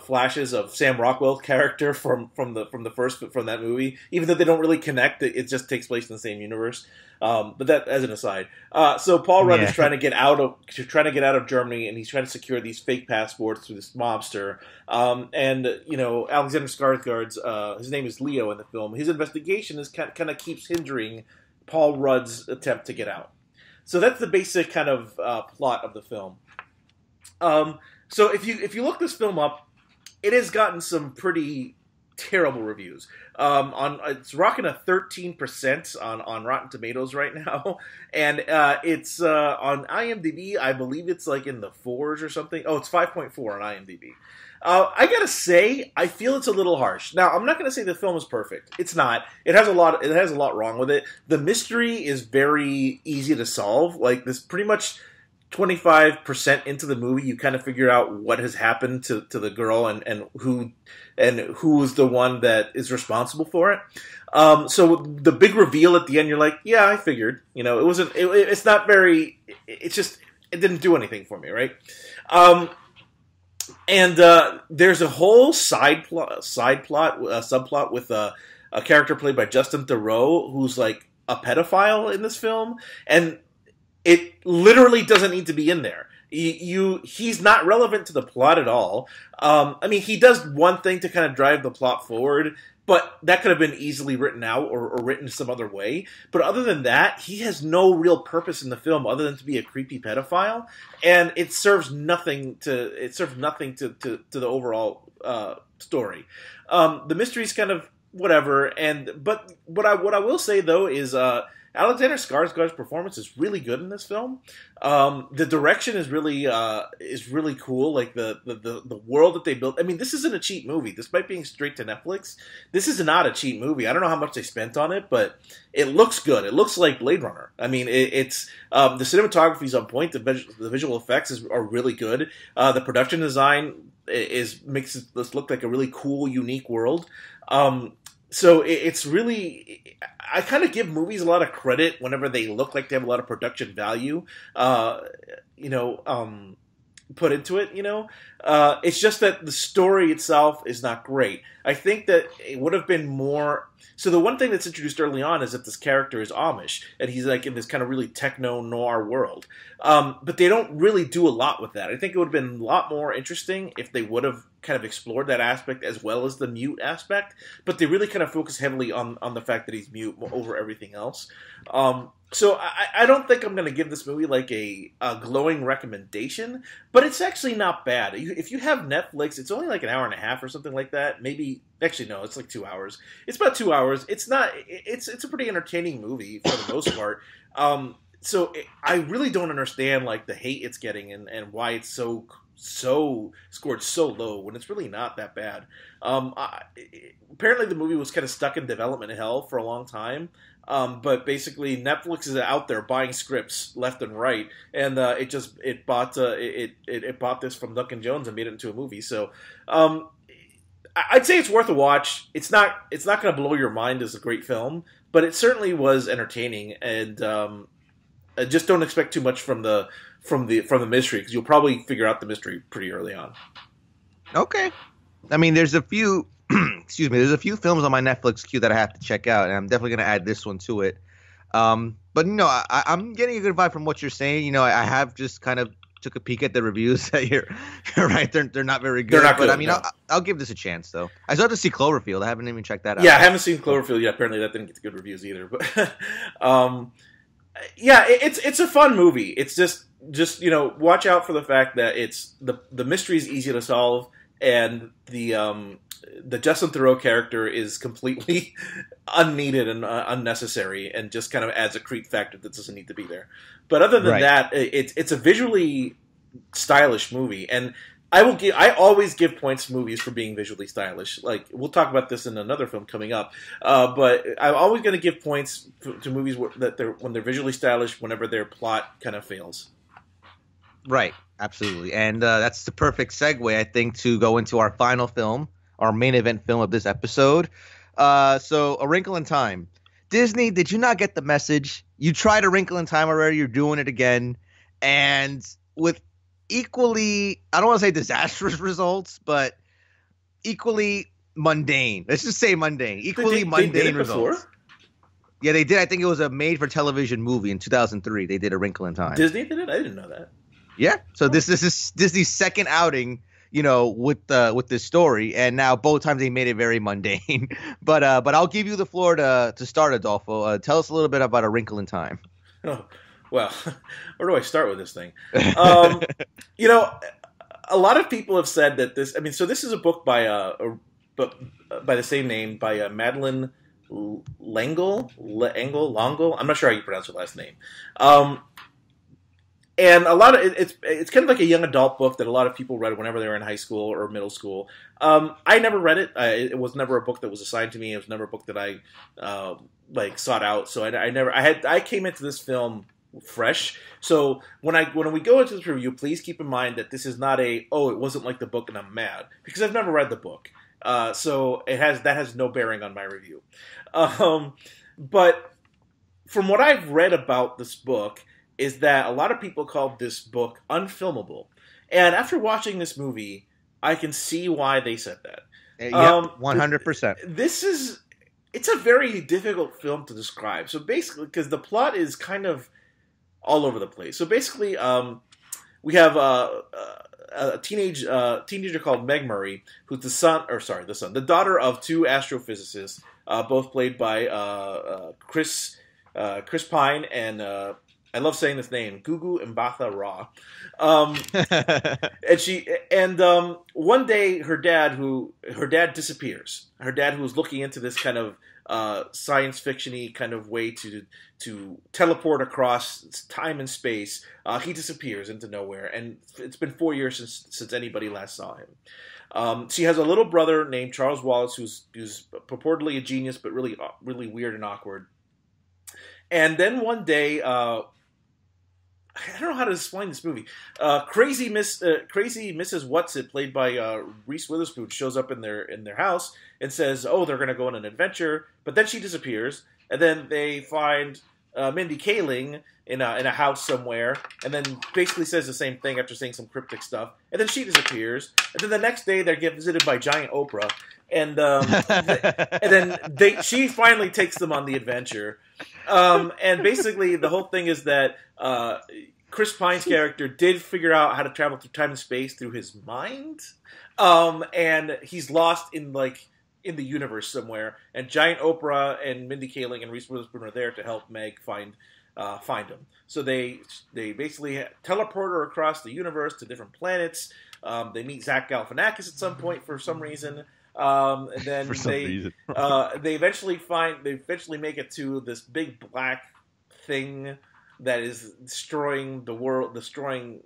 flashes of Sam Rockwell's character from that movie, even though they don't really connect. It just takes place in the same universe. But that as an aside. So Paul Rudd is trying to get out of Germany, and he's trying to secure these fake passports through this mobster. And you know, Alexander Skarsgård's his name is Leo in the film. His investigation is kind of keeps hindering Paul Rudd's attempt to get out. So that's the basic kind of plot of the film. So if you look this film up, it has gotten some pretty terrible reviews. It's rocking a 13% on Rotten Tomatoes right now, and it's on IMDb. I believe it's like in the 4s or something. Oh, it's 5.4 on IMDb. I gotta say, I feel it's a little harsh. Now, I'm not gonna say the film is perfect. It's not. It has a lot wrong with it. The mystery is very easy to solve. Like this, pretty much 25% into the movie, you kind of figure out what has happened to the girl and who is the one that is responsible for it. So the big reveal at the end, you're like, yeah, I figured. You know, it wasn't. It's not very. It's just it didn't do anything for me, right? And there's a whole subplot with a character played by Justin Theroux who's like a pedophile in this film, and it literally doesn't need to be in there. He's not relevant to the plot at all. I mean, he does one thing to kind of drive the plot forward, but that could have been easily written out or written some other way. But other than that, he has no real purpose in the film other than to be a creepy pedophile, and it serves nothing to the overall story. The mystery's kind of whatever, but what I will say though is Alexander Skarsgård's performance is really good in this film. The direction is really cool. Like the world that they built. I mean, this isn't a cheap movie. Despite being straight to Netflix, this is not a cheap movie. I don't know how much they spent on it, but it looks good. It looks like Blade Runner. I mean, it's the cinematography's on point. The visual effects are really good. The production design makes this look like a really cool, unique world. So it's really, I kind of give movies a lot of credit whenever they look like they have a lot of production value, put into it, It's just that the story itself is not great. I think that it would have been more. So the one thing that's introduced early on is that this character is Amish, and he's like in this kind of really techno noir world. But they don't really do a lot with that. I think it would have been a lot more interesting if they would have kind of explored that aspect as well as the mute aspect. But they really kind of focus heavily on the fact that he's mute over everything else. So I don't think I'm going to give this movie like a glowing recommendation, but it's actually not bad. If you have Netflix, it's only like an hour and a half or something like that. Maybe actually no, it's like 2 hours. It's about 2 hours. It's not. It's a pretty entertaining movie for the most part. I really don't understand like the hate it's getting and why it's so scored so low when it's really not that bad. Apparently the movie was kind of stuck in development hell for a long time. But basically, Netflix is out there buying scripts left and right, and it bought this from Duncan Jones and made it into a movie. So, I'd say it's worth a watch. It's not going to blow your mind as a great film, but it certainly was entertaining. And just don't expect too much from the mystery, because you'll probably figure out the mystery pretty early on. Okay, I mean, there's a few. Excuse me. There's a few films on my Netflix queue that I have to check out, and I'm definitely going to add this one to it. But I'm getting a good vibe from what you're saying. I have just kind of took a peek at the reviews. You're right. They're not very good. They're not good. But I mean, no. I'll give this a chance though. I still have to see Cloverfield. I haven't even checked that out. Yeah, I haven't seen Cloverfield yet. Apparently, that didn't get good reviews either. But yeah, it's a fun movie. It's just watch out for the fact that it's the mystery is easy to solve, and the Justin Theroux character is completely unneeded and unnecessary, and just kind of adds a creep factor that doesn't need to be there. But other than that, it's a visually stylish movie, and I always give points to movies for being visually stylish. Like, we'll talk about this in another film coming up, but I'm always going to give points to movies when they're visually stylish, whenever their plot kind of fails. Right, absolutely, and that's the perfect segue, I think, to go into our final film. Our main event film of this episode. So, A Wrinkle in Time. Disney, did you not get the message? You tried A Wrinkle in Time already. You're doing it again. And with equally, I don't want to say disastrous results, but equally mundane. Let's just say mundane. Equally mundane results. Before? Yeah, they did. I think it was a made-for-television movie in 2003. They did A Wrinkle in Time. Disney did it? I didn't know that. Yeah. So this is Disney's second outing, with this story, and now both times they made it very mundane. But I'll give you the floor to start, Adolfo. Tell us a little bit about A Wrinkle in Time. Oh, well, where do I start with this thing? A lot of people have said that this. I mean, so this is a book by the same name by Madeline L'Engle. I'm not sure how you pronounce her last name. And a lot of it's kind of like a young adult book that a lot of people read whenever they were in high school or middle school. I never read it. It was never a book that was assigned to me. It was never a book that I sought out. So I came into this film fresh. So when we go into this review, please keep in mind that this is not it wasn't like the book and I'm mad, because I've never read the book. So that has no bearing on my review. But from what I've read about this book, is that a lot of people called this book unfilmable. And after watching this movie, I can see why they said that. Yeah, 100%. It's a very difficult film to describe. So basically, because the plot is kind of all over the place. So basically, we have a teenager called Meg Murray, who's the daughter of two astrophysicists, both played by Chris Pine and I love saying this name, Gugu Mbatha Raw. And one day her dad disappears. Her dad, who was looking into this kind of science fiction-y kind of way to teleport across time and space, he disappears into nowhere, and it's been 4 years since anybody last saw him. She has a little brother named Charles Wallace, who's purportedly a genius, but really really weird and awkward. And then one day, I don't know how to explain this movie. Crazy Mrs. Whatsit, played by Reese Witherspoon, shows up in their house and says, "Oh, they're going to go on an adventure," but then she disappears, and then they find Mindy Kaling in a house somewhere, and then basically says the same thing after saying some cryptic stuff, and then she disappears, and then the next day they get visited by giant Oprah, and then she finally takes them on the adventure. And basically the whole thing is that Chris Pine's character did figure out how to travel through time and space through his mind, and he's lost in the universe somewhere. And giant Oprah and Mindy Kaling and Reese Witherspoon are there to help Meg find find him. So they basically teleport her across the universe to different planets. They meet Zach Galifianakis at some point for some reason. And then they eventually make it to this big black thing that is destroying the world, destroying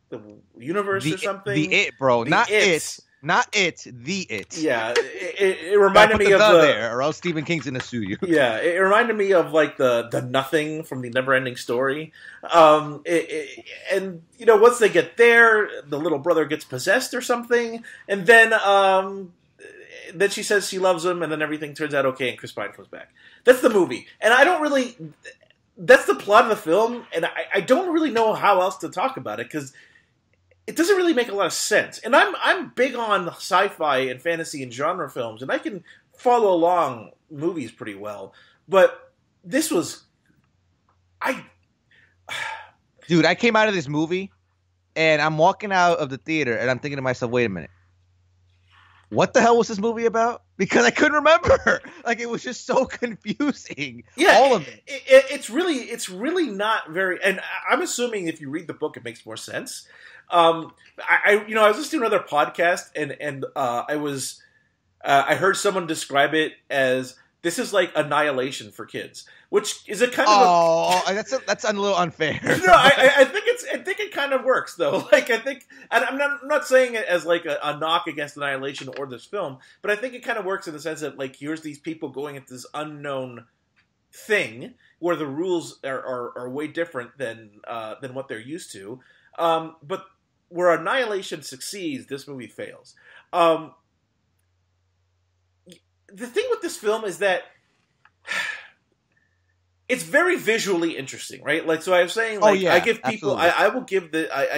the universe or something. The It, bro. Not It. Not It. The It. Yeah. It reminded me of there, or else Stephen King's gonna sue you. Yeah. It reminded me of like the Nothing from the Neverending Story. And once they get there, the little brother gets possessed or something, and then she says she loves him, and then everything turns out okay, and Chris Pine comes back. That's the movie. And I don't really... That's the plot of the film, and I don't really know how else to talk about it, because it doesn't really make a lot of sense. And I'm big on sci-fi and fantasy and genre films, and I can follow along movies pretty well. But this was... Dude, I came out of this movie, and I'm walking out of the theater, and I'm thinking to myself, wait a minute. What the hell was this movie about? Because I couldn't remember. Like, it was just so confusing. Yeah, all of it. It's really not very. And I'm assuming if you read the book, it makes more sense. I was listening to another podcast, and I heard someone describe it as this is like Annihilation for kids, which is a kind of that's a little unfair. No, I think it kind of works though. Like I'm not saying it as like a knock against Annihilation or this film, but I think it kind of works in the sense that like here's these people going into this unknown thing where the rules are way different than what they're used to. But where Annihilation succeeds, this movie fails. The thing with this film is that it's very visually interesting, right? Like, so I was saying, like, I give people, I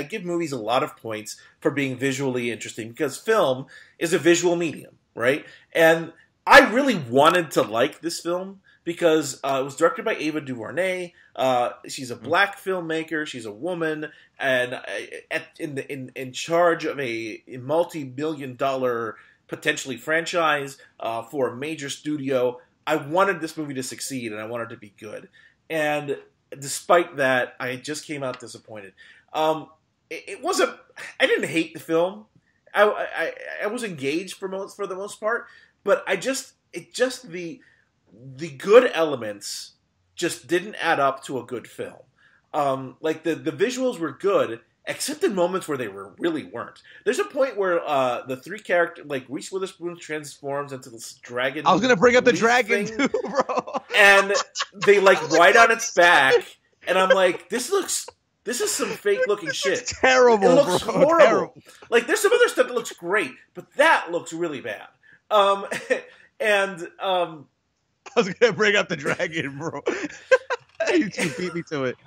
give movies a lot of points for being visually interesting because film is a visual medium, right? And I really wanted to like this film because it was directed by Ava DuVernay. She's a black filmmaker. She's a woman, and in charge of a multi-million-dollar potentially franchise for a major studio. I wanted this movie to succeed, and I wanted it to be good. And despite that, I just came out disappointed. It wasn't. I didn't hate the film. I was engaged for the most part, but the good elements just didn't add up to a good film. Like the visuals were good, except in moments where they really weren't. There's a point where the three characters, like Reese Witherspoon transforms into this dragon. I was gonna bring up the dragon too, bro. And they like ride on its back, and I'm like, this is some fake looking shit. It's terrible. It looks horrible. Terrible. Like there's some other stuff that looks great, but that looks really bad. I was gonna bring up the dragon, bro. You beat me to it.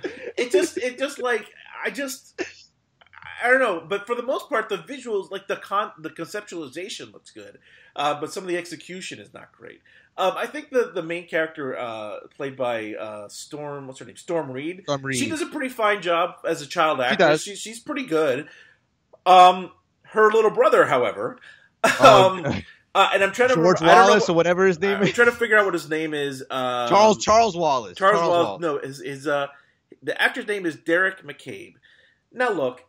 I don't know, but for the most part, the visuals, like the conceptualization looks good, but some of the execution is not great. I think the main character, played by Storm, what's her name? Storm Reed. She does a pretty fine job as a child actor. She's pretty good. Her little brother, however, and I'm trying to George Wallace or whatever his name is. I'm trying to figure out what his name is. Charles Wallace. Charles Wallace. No, the actor's name is Derek McCabe. Now look.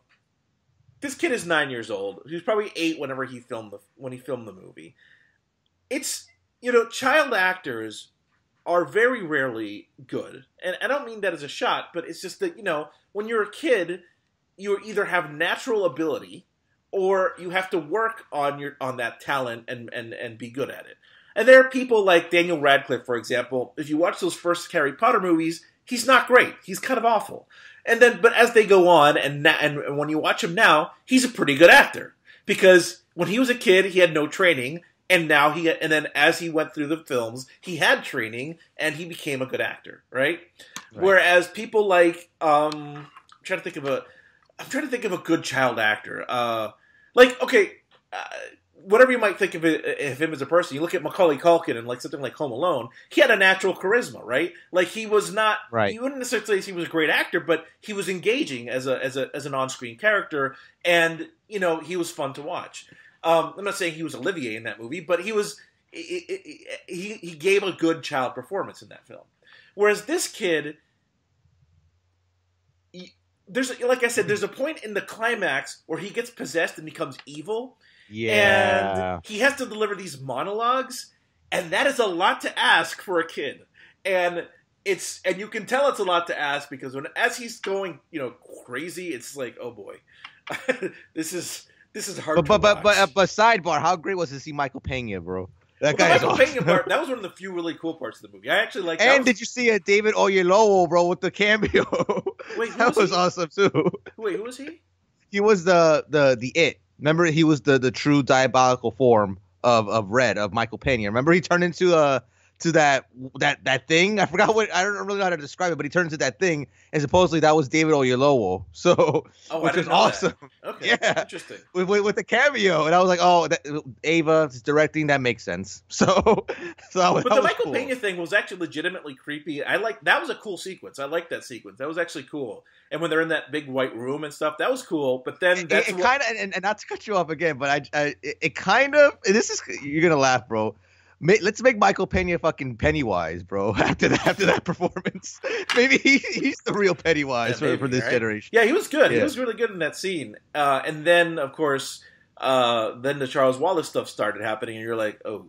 This kid is 9 years old. He was probably 8 when he filmed the movie. It's, child actors are very rarely good. And I don't mean that as a shot, but it's just that, when you're a kid, you either have natural ability or you have to work on that talent and be good at it. And there are people like Daniel Radcliffe, for example. If you watch those first Harry Potter movies, he's not great. He's kind of awful. But as they go on, and when you watch him now, he's a pretty good actor. Because when he was a kid, he had no training, and then as he went through the films, he had training, and he became a good actor, right? Whereas people like, I'm trying to think of a good child actor. Whatever you might think of him as a person, you look at Macaulay Culkin and like something like Home Alone, he had a natural charisma, right? Like he was not, you wouldn't necessarily say he was a great actor, but he was engaging as an on-screen character, and he was fun to watch. I'm not saying he was Olivier in that movie, but he gave a good child performance in that film. Whereas this kid, there's, like I said, there's a point in the climax where he gets possessed and becomes evil. Yeah. And he has to deliver these monologues, and that is a lot to ask for a kid. And you can tell it's a lot to ask because as he's going, crazy, it's like, oh boy, this is hard to watch. But sidebar, how great was it to see Michael Pena, bro? That guy is Michael awesome. Pena part, that was one of the few really cool parts of the movie. I actually like. And did you see David Oyelowo, bro, with the cameo? Wait, that was awesome too. Wait, who was he? He was the It. Remember, he was the true diabolical form of Red, of Michael Pena. Remember, he turned into that thing. I forgot I don't really know how to describe it, but he turned into that thing, and supposedly that was David Oyelowo. So, which was awesome. That. Okay, yeah, interesting. With the cameo, and I was like, oh, Ava is directing. That makes sense. So but the Michael Pena thing was actually legitimately creepy. That was a cool sequence. I liked that sequence. That was actually cool. And when they're in that big white room and stuff, that was cool. But then it kind of, and not to cut you off again, but it kind of, you're gonna laugh, bro. Let's make Michael Pena fucking Pennywise, bro. After that performance, maybe he's the real Pennywise for this generation. Yeah, he was good. Yeah. He was really good in that scene. And then, of course, then the Charles Wallace stuff started happening, and you're like, oh,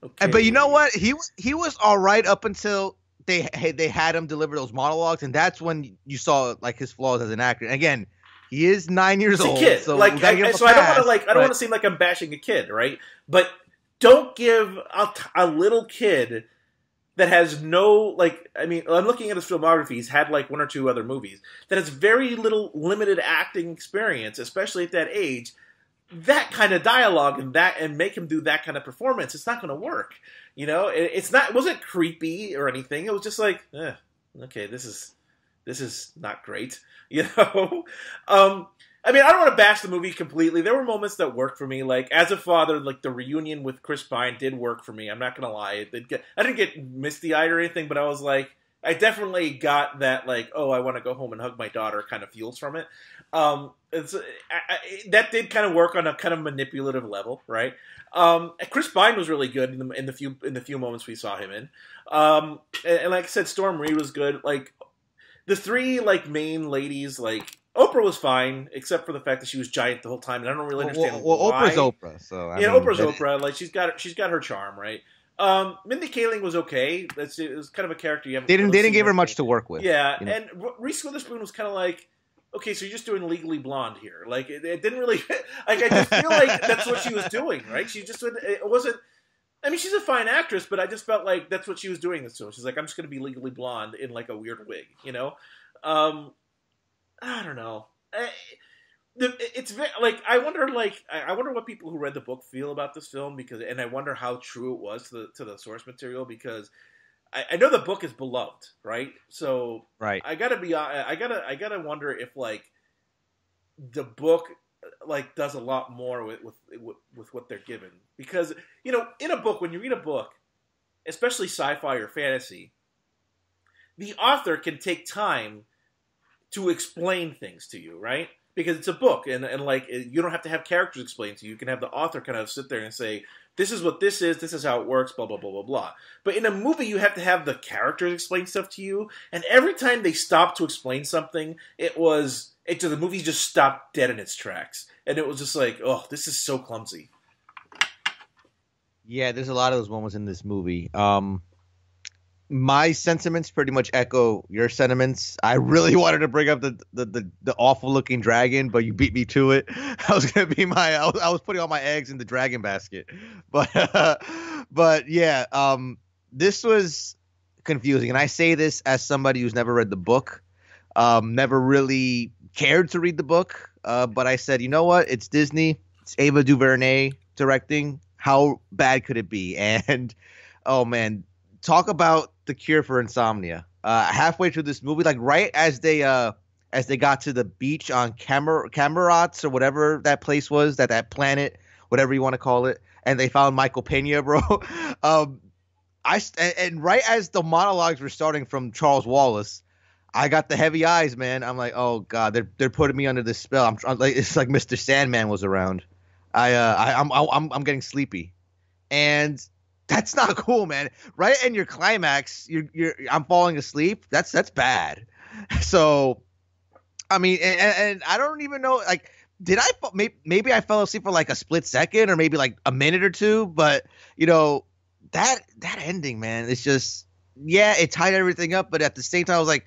okay. But you know what? He was all right up until they had him deliver those monologues, and that's when you saw like his flaws as an actor. And again, he is 9 years old. He's a kid. So I don't want to seem like I'm bashing a kid, right? But don't give a little kid that has no, I'm looking at his filmography. He's had like one or two other movies that has very limited acting experience, especially at that age. That kind of dialogue and make him do that kind of performance, it's not going to work. It wasn't creepy or anything. It was just like, okay, this is not great. I don't want to bash the movie completely. There were moments that worked for me. Like, as a father, like, the reunion with Chris Pine did work for me. I'm not going to lie. I didn't get misty-eyed or anything, but I was like, I definitely got that, like, oh, I want to go home and hug my daughter kind of feels from it. That did kind of work on a kind of manipulative level, right? Chris Pine was really good in the few moments we saw him in. And like I said, Storm Reid was good. Like, the three, like, main ladies, like, Oprah was fine, except for the fact that she was giant the whole time, and I don't really understand why. Oprah's Oprah, so Oprah's Oprah. Like she's got her charm, right? Mindy Kaling was okay. It was kind of a character you haven't. They didn't give her much to work with. Yeah, and Reese Witherspoon was kind of like, okay, so you're just doing Legally Blonde here. Like it didn't really. Like I just feel like that's what she was doing, right? It wasn't. I mean, she's a fine actress, but I just felt like that's what she was doing. So she's like, I'm just going to be Legally Blonde in like a weird wig, I don't know. It's very, like I wonder what people who read the book feel about this film and I wonder how true it was to the source material because I know the book is beloved, right? So right. I gotta wonder if like the book like does a lot more with what they're given because in a book when you read a book, especially sci-fi or fantasy, the author can take time to explain things to you, right? Because it's a book, and like you don't have to have characters explain to you. You can have the author kind of sit there and say, "This is what this is how it works," blah blah blah blah blah. But in a movie, you have to have the characters explain stuff to you, and every time they stopped to explain something, the movie just stopped dead in its tracks, and it was just like, oh, this is so clumsy. Yeah, there's a lot of those moments in this movie. My sentiments pretty much echo your sentiments. I really wanted to bring up the awful looking dragon, but you beat me to it. I was gonna be I was putting all my eggs in the dragon basket, but yeah, this was confusing, and I say this as somebody who's never read the book, never really cared to read the book, but I said, you know what? It's Disney. It's Ava DuVernay directing. How bad could it be? And oh man. Talk about the cure for insomnia. Halfway through this movie, like right as they got to the beach on Camerats or whatever that place was, that planet, whatever you want to call it, and they found Michael Pena, bro. And right as the monologues were starting from Charles Wallace, I got the heavy eyes, man. I'm like, oh god, they're putting me under this spell. I'm like, it's like Mr. Sandman was around. I'm getting sleepy, and that's not cool, man. Right in your climax, I'm falling asleep. That's bad. So I mean, and I don't even know, like, did maybe I fell asleep for like a split second or maybe like a minute or two, but you know, that ending, man, it's just, yeah, it tied everything up, but at the same time, I was like,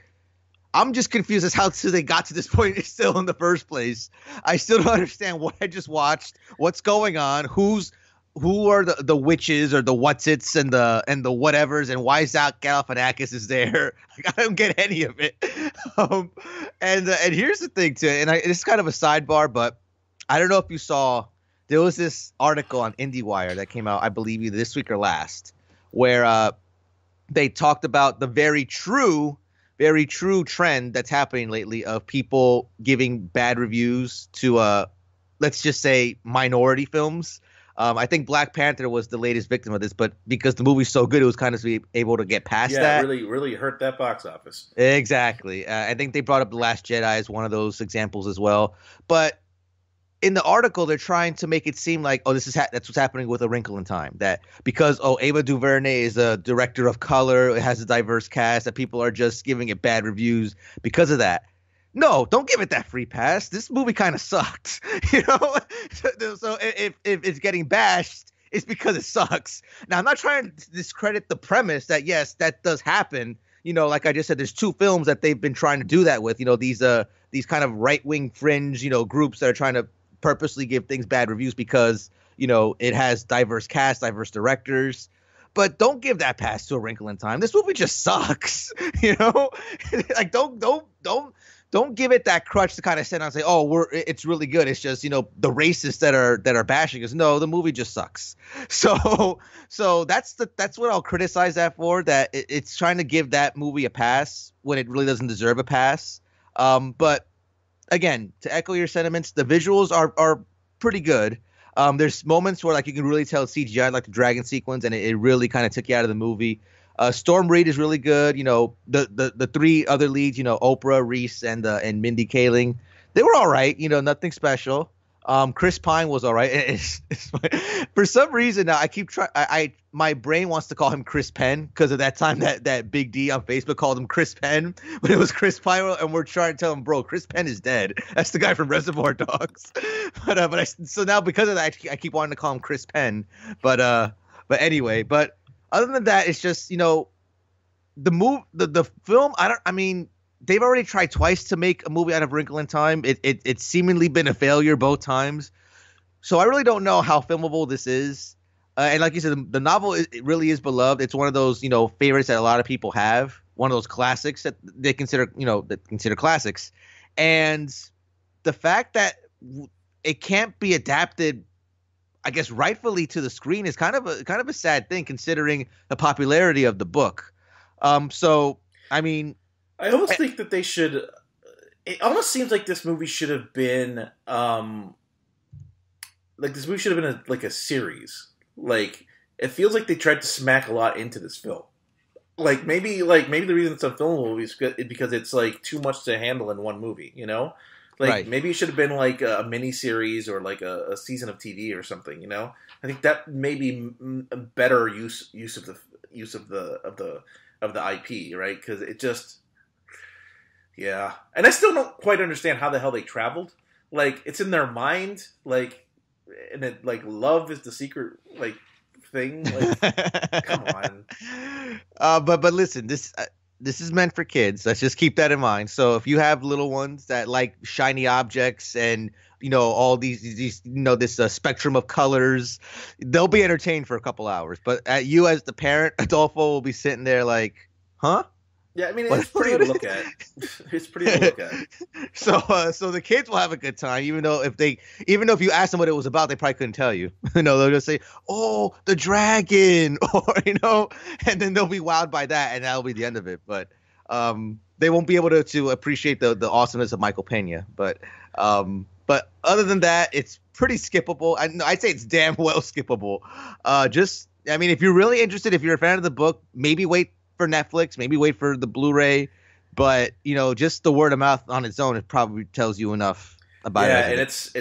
I'm just confused as how they got to this point still in the first place. I still don't understand what I just watched, what's going on, who are the witches or the what's-its and the whatevers, and why Zach Galifianakis is there. Like, I don't get any of it. And here's the thing too, and it's kind of a sidebar, but I don't know if you saw, there was this article on IndieWire that came out, I believe either this week or last, where they talked about the very true trend that's happening lately of people giving bad reviews to let's just say minority films. I think Black Panther was the latest victim of this, but because the movie's so good, it was kind of able to get past that. Yeah, really hurt that box office. Exactly. I think they brought up The Last Jedi as one of those examples as well. But in the article, they're trying to make it seem like, oh, that's what's happening with A Wrinkle in Time. That because, Ava DuVernay is a director of color, it has a diverse cast, that people are just giving it bad reviews because of that. No, don't give it that free pass. This movie kind of sucked, you know. So if it's getting bashed, it's because it sucks. Now, I'm not trying to discredit the premise that yes, that does happen. You know, like I just said, there's two films that they've been trying to do that with. You know, these kind of right wing fringe, you know, groups that are trying to purposely give things bad reviews because, you know, it has diverse cast, diverse directors. But don't give that pass to A Wrinkle in Time. This movie just sucks, you know. Like don't give it that crutch to kind of sit down and say, oh, it's really good. It's just, you know, the racists that are bashing us. No, the movie just sucks. So that's what I'll criticize that for. That it's trying to give that movie a pass when it really doesn't deserve a pass. But again, to echo your sentiments, the visuals are pretty good. There's moments where like you can really tell it's CGI, like the dragon sequence, and it really kind of took you out of the movie. Storm Reid is really good. You know, the three other leads, you know, Oprah, Reese, and Mindy Kaling, they were all right. You know, nothing special. Chris Pine was all right. For some reason now, I keep trying. My brain wants to call him Chris Penn because of that time that Big D on Facebook called him Chris Penn, but it was Chris Pine, and we're trying to tell him, bro, Chris Penn is dead. That's the guy from Reservoir Dogs. So now because of that, I keep wanting to call him Chris Penn. But anyway, but. Other than that, it's just, you know, the film. I mean, they've already tried twice to make a movie out of Wrinkle in Time. It's seemingly been a failure both times. So I really don't know how filmable this is. And like you said, the novel it really is beloved. It's one of those, you know, favorites that a lot of people have. One of those classics that they consider, you know, classics. And the fact that it can't be adapted, I guess rightfully, to the screen is kind of a sad thing considering the popularity of the book. So I mean, I almost think that they should. It almost seems like this movie should have been a series. Like it feels like they tried to smack a lot into this film. Maybe the reason it's unfilmable is because it's like too much to handle in one movie. You know. Like right. Maybe it should have been like a mini series or like a season of TV or something. You know, I think that may be a better use of the IP, right? Because it just, yeah. And I still don't quite understand how the hell they traveled. Like it's in their mind, like, and it like love is the secret like thing. Like, come on. But listen, this is meant for kids. Let's just keep that in mind. So if you have little ones that like shiny objects and, you know, all these you know, this spectrum of colors, they'll be entertained for a couple hours. But you as the parent, Adolfo will be sitting there like, huh? Yeah, I mean, it's pretty to look at. It's pretty to look at. So the kids will have a good time, even though if you ask them what it was about, they probably couldn't tell you. You know, they'll just say, "Oh, the dragon," or you know, and then they'll be wowed by that, and that'll be the end of it. But they won't be able to appreciate the awesomeness of Michael Pena. But other than that, it's pretty skippable. I'd say it's damn well skippable. I mean, if you're really interested, if you're a fan of the book, maybe wait for Netflix, maybe wait for the Blu-ray, but you know, just the word of mouth on its own, it probably tells you enough about it. Yeah, and it's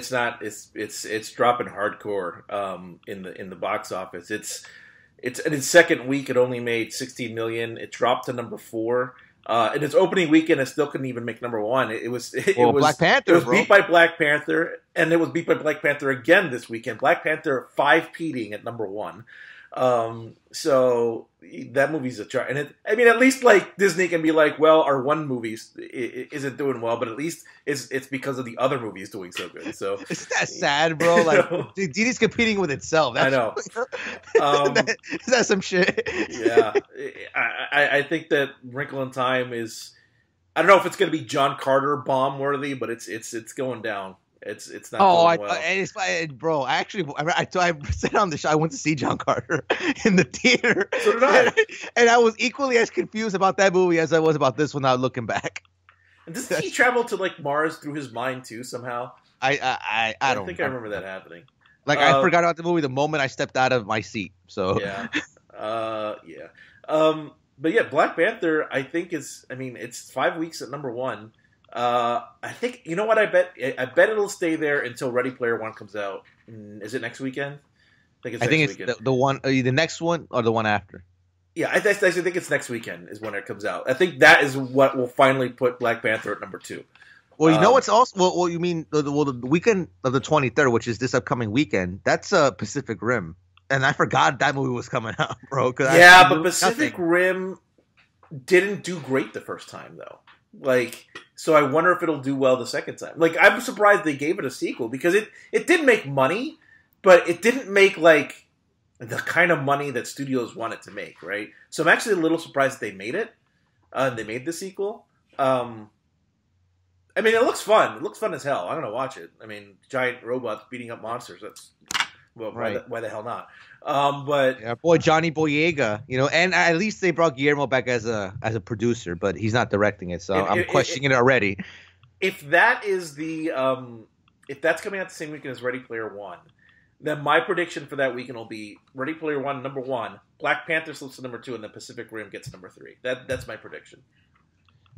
dropping hardcore in the box office. It's in its second week, it only made 16 million. It dropped to number 4 In its opening weekend, it still couldn't even make number one. It was Black Panther. It was bro. beat by Black Panther, and it was beat by Black Panther again this weekend. Black Panther 5-peating at number one. So that movie's a chart, and I mean, at least like Disney can be like, well, our one movie isn't doing well, but at least it's because of the other movies doing so good. So isn't that sad, bro? Like Disney's competing with itself. I know. Is that some shit? Yeah, I think that Wrinkle in Time is. I don't know if it's going to be John Carter bomb worthy, but it's going down. It's not. Going well. Bro, I said on the show I went to see John Carter in the theater. So did I. And I was equally as confused about that movie as I was about this one. Now looking back. And does he travel to like Mars through his mind too somehow? I don't think I remember that happening. Like I forgot about the movie the moment I stepped out of my seat. So yeah, yeah. But yeah, Black Panther I think is. I mean, it's 5 weeks at number one. I think you know what I bet it'll stay there until Ready Player One comes out. Is it next weekend? I think it's the one, the next one or the one after. Yeah, I think it's next weekend is when it comes out. I think that is what will finally put Black Panther at number two. Well, you know what's also well you mean the weekend of the 23rd, which is this upcoming weekend. That's Pacific Rim, and I forgot that movie was coming out, bro. Yeah, but Pacific Rim didn't do great the first time though. Like, so I wonder if it'll do well the second time. Like, I'm surprised they gave it a sequel because it did make money, but it didn't make like the kind of money that studios wanted to make, right? So I'm actually a little surprised that they made it. They made the sequel. I mean, it looks fun. It looks fun as hell. I'm gonna watch it. I mean, giant robots beating up monsters. That's right. Why the hell not? But yeah, boy, Johnny Boyega, and at least they brought Guillermo back as a producer, but he's not directing it, so I'm questioning it already. If that is if that's coming out the same weekend as Ready Player One, then my prediction for that weekend will be Ready Player One number one, Black Panther slips to number two, and then Pacific Rim gets number three. That's my prediction.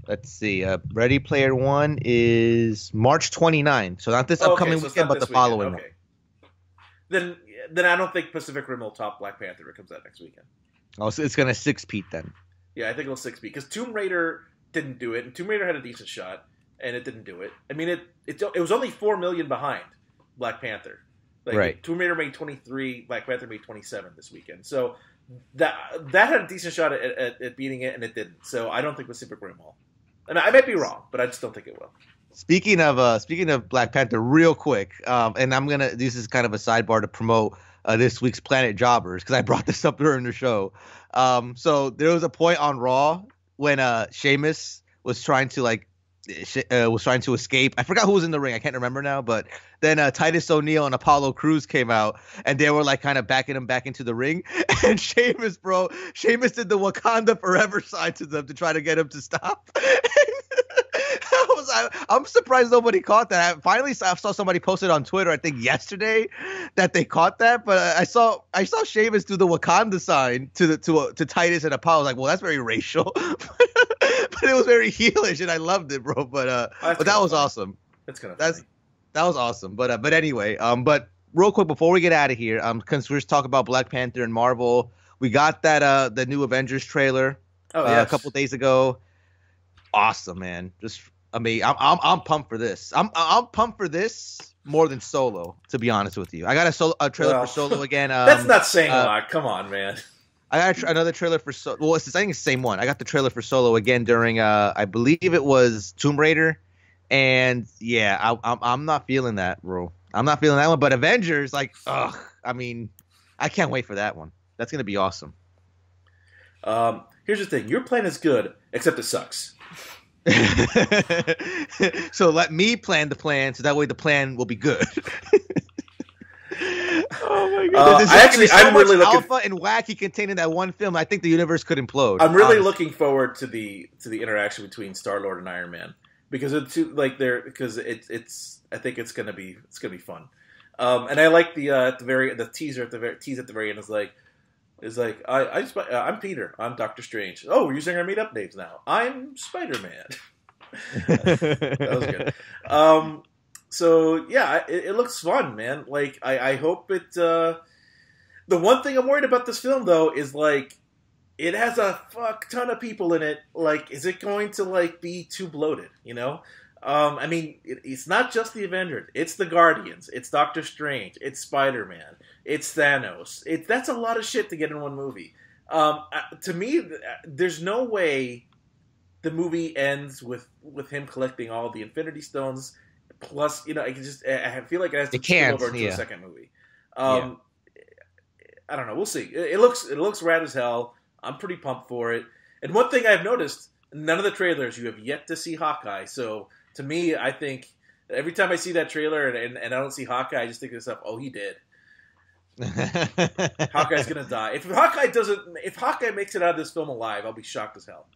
Let's see. Ready Player One is March 29th, so not this upcoming weekend, but the following one. Then I don't think Pacific Rim will top Black Panther if it comes out next weekend. Oh, so it's going to 6-peat then. Yeah, I think it'll 6-peat. Because Tomb Raider didn't do it, and Tomb Raider had a decent shot, and it didn't do it. I mean, it was only $4 million behind Black Panther. Like, right. Tomb Raider made 23, Black Panther made 27 this weekend. So that had a decent shot at beating it, and it didn't. So I don't think Pacific Rim will. And I might be wrong, but I just don't think it will. Speaking of Black Panther, real quick, and this is kind of a sidebar to promote this week's Planet Jobbers because I brought this up during the show. So there was a point on Raw when Sheamus was trying to escape. I forgot who was in the ring. I can't remember now. But then Titus O'Neil and Apollo Crews came out, and they were like kind of backing him back into the ring. And Sheamus did the Wakanda Forever sign to them to try to get him to stop. I'm surprised nobody caught that. Finally, I saw somebody posted on Twitter, I think yesterday, that they caught that. But I saw Sheamus do the Wakanda sign to Titus and Apollo. I was like, well, that's very racial, but it was very heelish, and I loved it, bro. But that was awesome. That's kind of funny. That was awesome. But anyway, but real quick before we get out of here, because we're just talking about Black Panther and Marvel, we got that the new Avengers trailer a couple days ago. Awesome, man. Just I'm pumped for this. I'm pumped for this more than Solo, to be honest with you. I got a trailer for Solo again. That's not saying a lot. Come on, man. I got another trailer for Solo. Well, I think it's the same one. I got the trailer for Solo again during I believe it was Tomb Raider, and yeah, I'm not feeling that, bro. I'm not feeling that one. But Avengers, I mean, I can't wait for that one. That's gonna be awesome. Here's the thing: your plan is good, except it sucks. So let me plan the plan, so that way the plan will be good. Oh my god! I'm really looking alpha and wacky contained in that one film. I think the universe could implode. I'm really looking forward to the interaction between Star-Lord and Iron Man because I think it's gonna be fun. And I like the teaser at the very end is like I'm Peter. I'm Doctor Strange. Oh, we're using our made up names now. I'm Spider-Man. That was good. So yeah, it looks fun, man. Like I hope it. The one thing I'm worried about this film though is like it has a fuck ton of people in it. Like, is it going to like be too bloated? You know, I mean, it's not just the Avengers. It's the Guardians. It's Doctor Strange. It's Spider-Man. It's Thanos. That's a lot of shit to get in one movie. To me, there's no way the movie ends with him collecting all the Infinity Stones. Plus, you know, I feel like it has to spill over into a second movie. I don't know. We'll see. It looks rad as hell. I'm pretty pumped for it. And one thing I've noticed, none of the trailers you have yet to see Hawkeye. So to me, I think every time I see that trailer and I don't see Hawkeye, I just think to myself, oh, he did. Hawkeye's gonna die. If Hawkeye makes it out of this film alive, I'll be shocked as hell.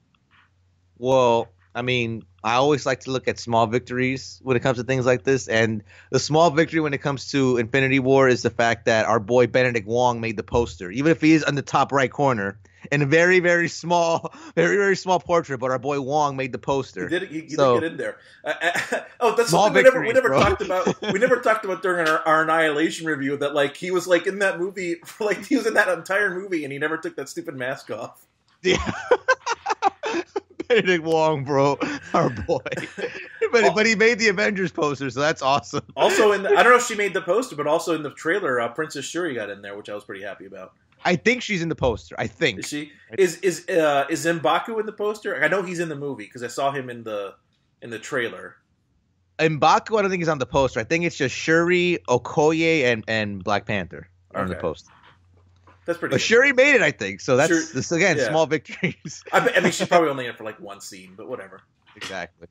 Well, I mean, I always like to look at small victories when it comes to things like this. And the small victory when it comes to Infinity War is the fact that our boy Benedict Wong made the poster, even if he is on the top right corner in a very, very small portrait. But our boy Wong made the poster. He did get in there. That's small something victories, we never talked about. We never talked about during our Annihilation review that like he was like in that movie, like he was in that entire movie, and he never took that stupid mask off. Yeah. Benedict Wong, bro, our boy. But he made the Avengers poster, so that's awesome. Also, I don't know if she made the poster, but also in the trailer, Princess Shuri got in there, which I was pretty happy about. I think she's in the poster. I think. Is she? Is M'Baku in the poster? I know he's in the movie because I saw him in the trailer. M'Baku, I don't think he's on the poster. I think it's just Shuri, Okoye, and Black Panther are on the poster. That's pretty. But Shuri made it, I think. So that's this again, small victories. I mean, she's probably only in for like one scene, but whatever. Exactly.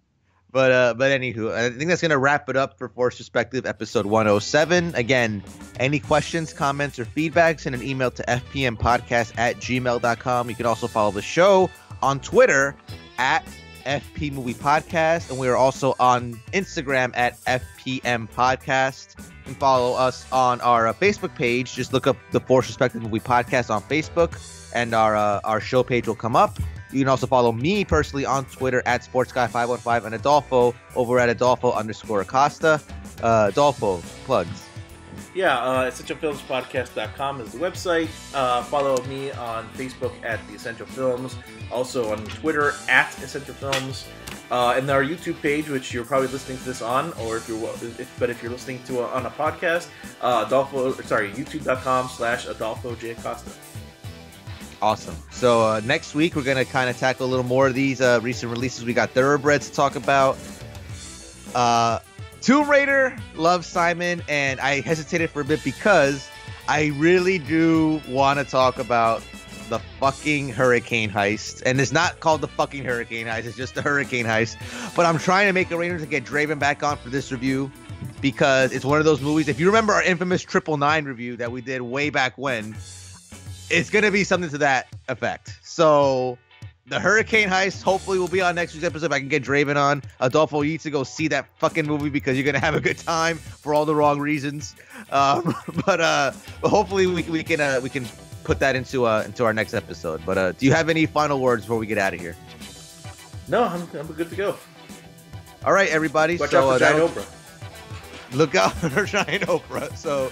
But anywho, I think that's gonna wrap it up for Force Perspective episode 107. Again, any questions, comments, or feedback, send an email to fpmpodcast@gmail.com. You can also follow the show on Twitter at FP Movie Podcast, and we are also on Instagram at FPM Podcast. You can follow us on our Facebook page. Just look up the Force Perspective Movie Podcast on Facebook, and our show page will come up. You can also follow me personally on Twitter at SportsGuy515 and Adolfo over at Adolfo_Acosta. Adolfo, plugs. Yeah, EssentialFilmsPodcast.com is the website. Follow me on Facebook at The Essential Films. Also on Twitter at Essential Films. And our YouTube page, which you're probably listening to this on, or if you're listening to on a podcast, YouTube.com/Adolfo J. Acosta. Awesome. So next week we're gonna kind of tackle a little more of these recent releases. We got Thoroughbreds to talk about. Tomb Raider, Love, Simon, and I hesitated for a bit because I really do want to talk about the fucking hurricane heist. And it's not called the fucking hurricane heist, it's just the hurricane heist. But I'm trying to make arrangements to get Draven back on for this review because it's one of those movies. If you remember our infamous 999 review that we did way back when, it's going to be something to that effect. So the hurricane heist hopefully will be on next week's episode if I can get Draven on. Adolfo, you need to go see that fucking movie because you're going to have a good time for all the wrong reasons. But hopefully we can put that into our next episode. But do you have any final words before we get out of here? No, I'm good to go. All right, everybody. Watch out for giant Oprah. Look out for giant Oprah. So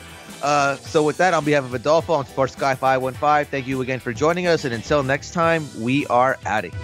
with that, on behalf of Adolfo and Sports Guy 515, thank you again for joining us. And until next time, we are out of here.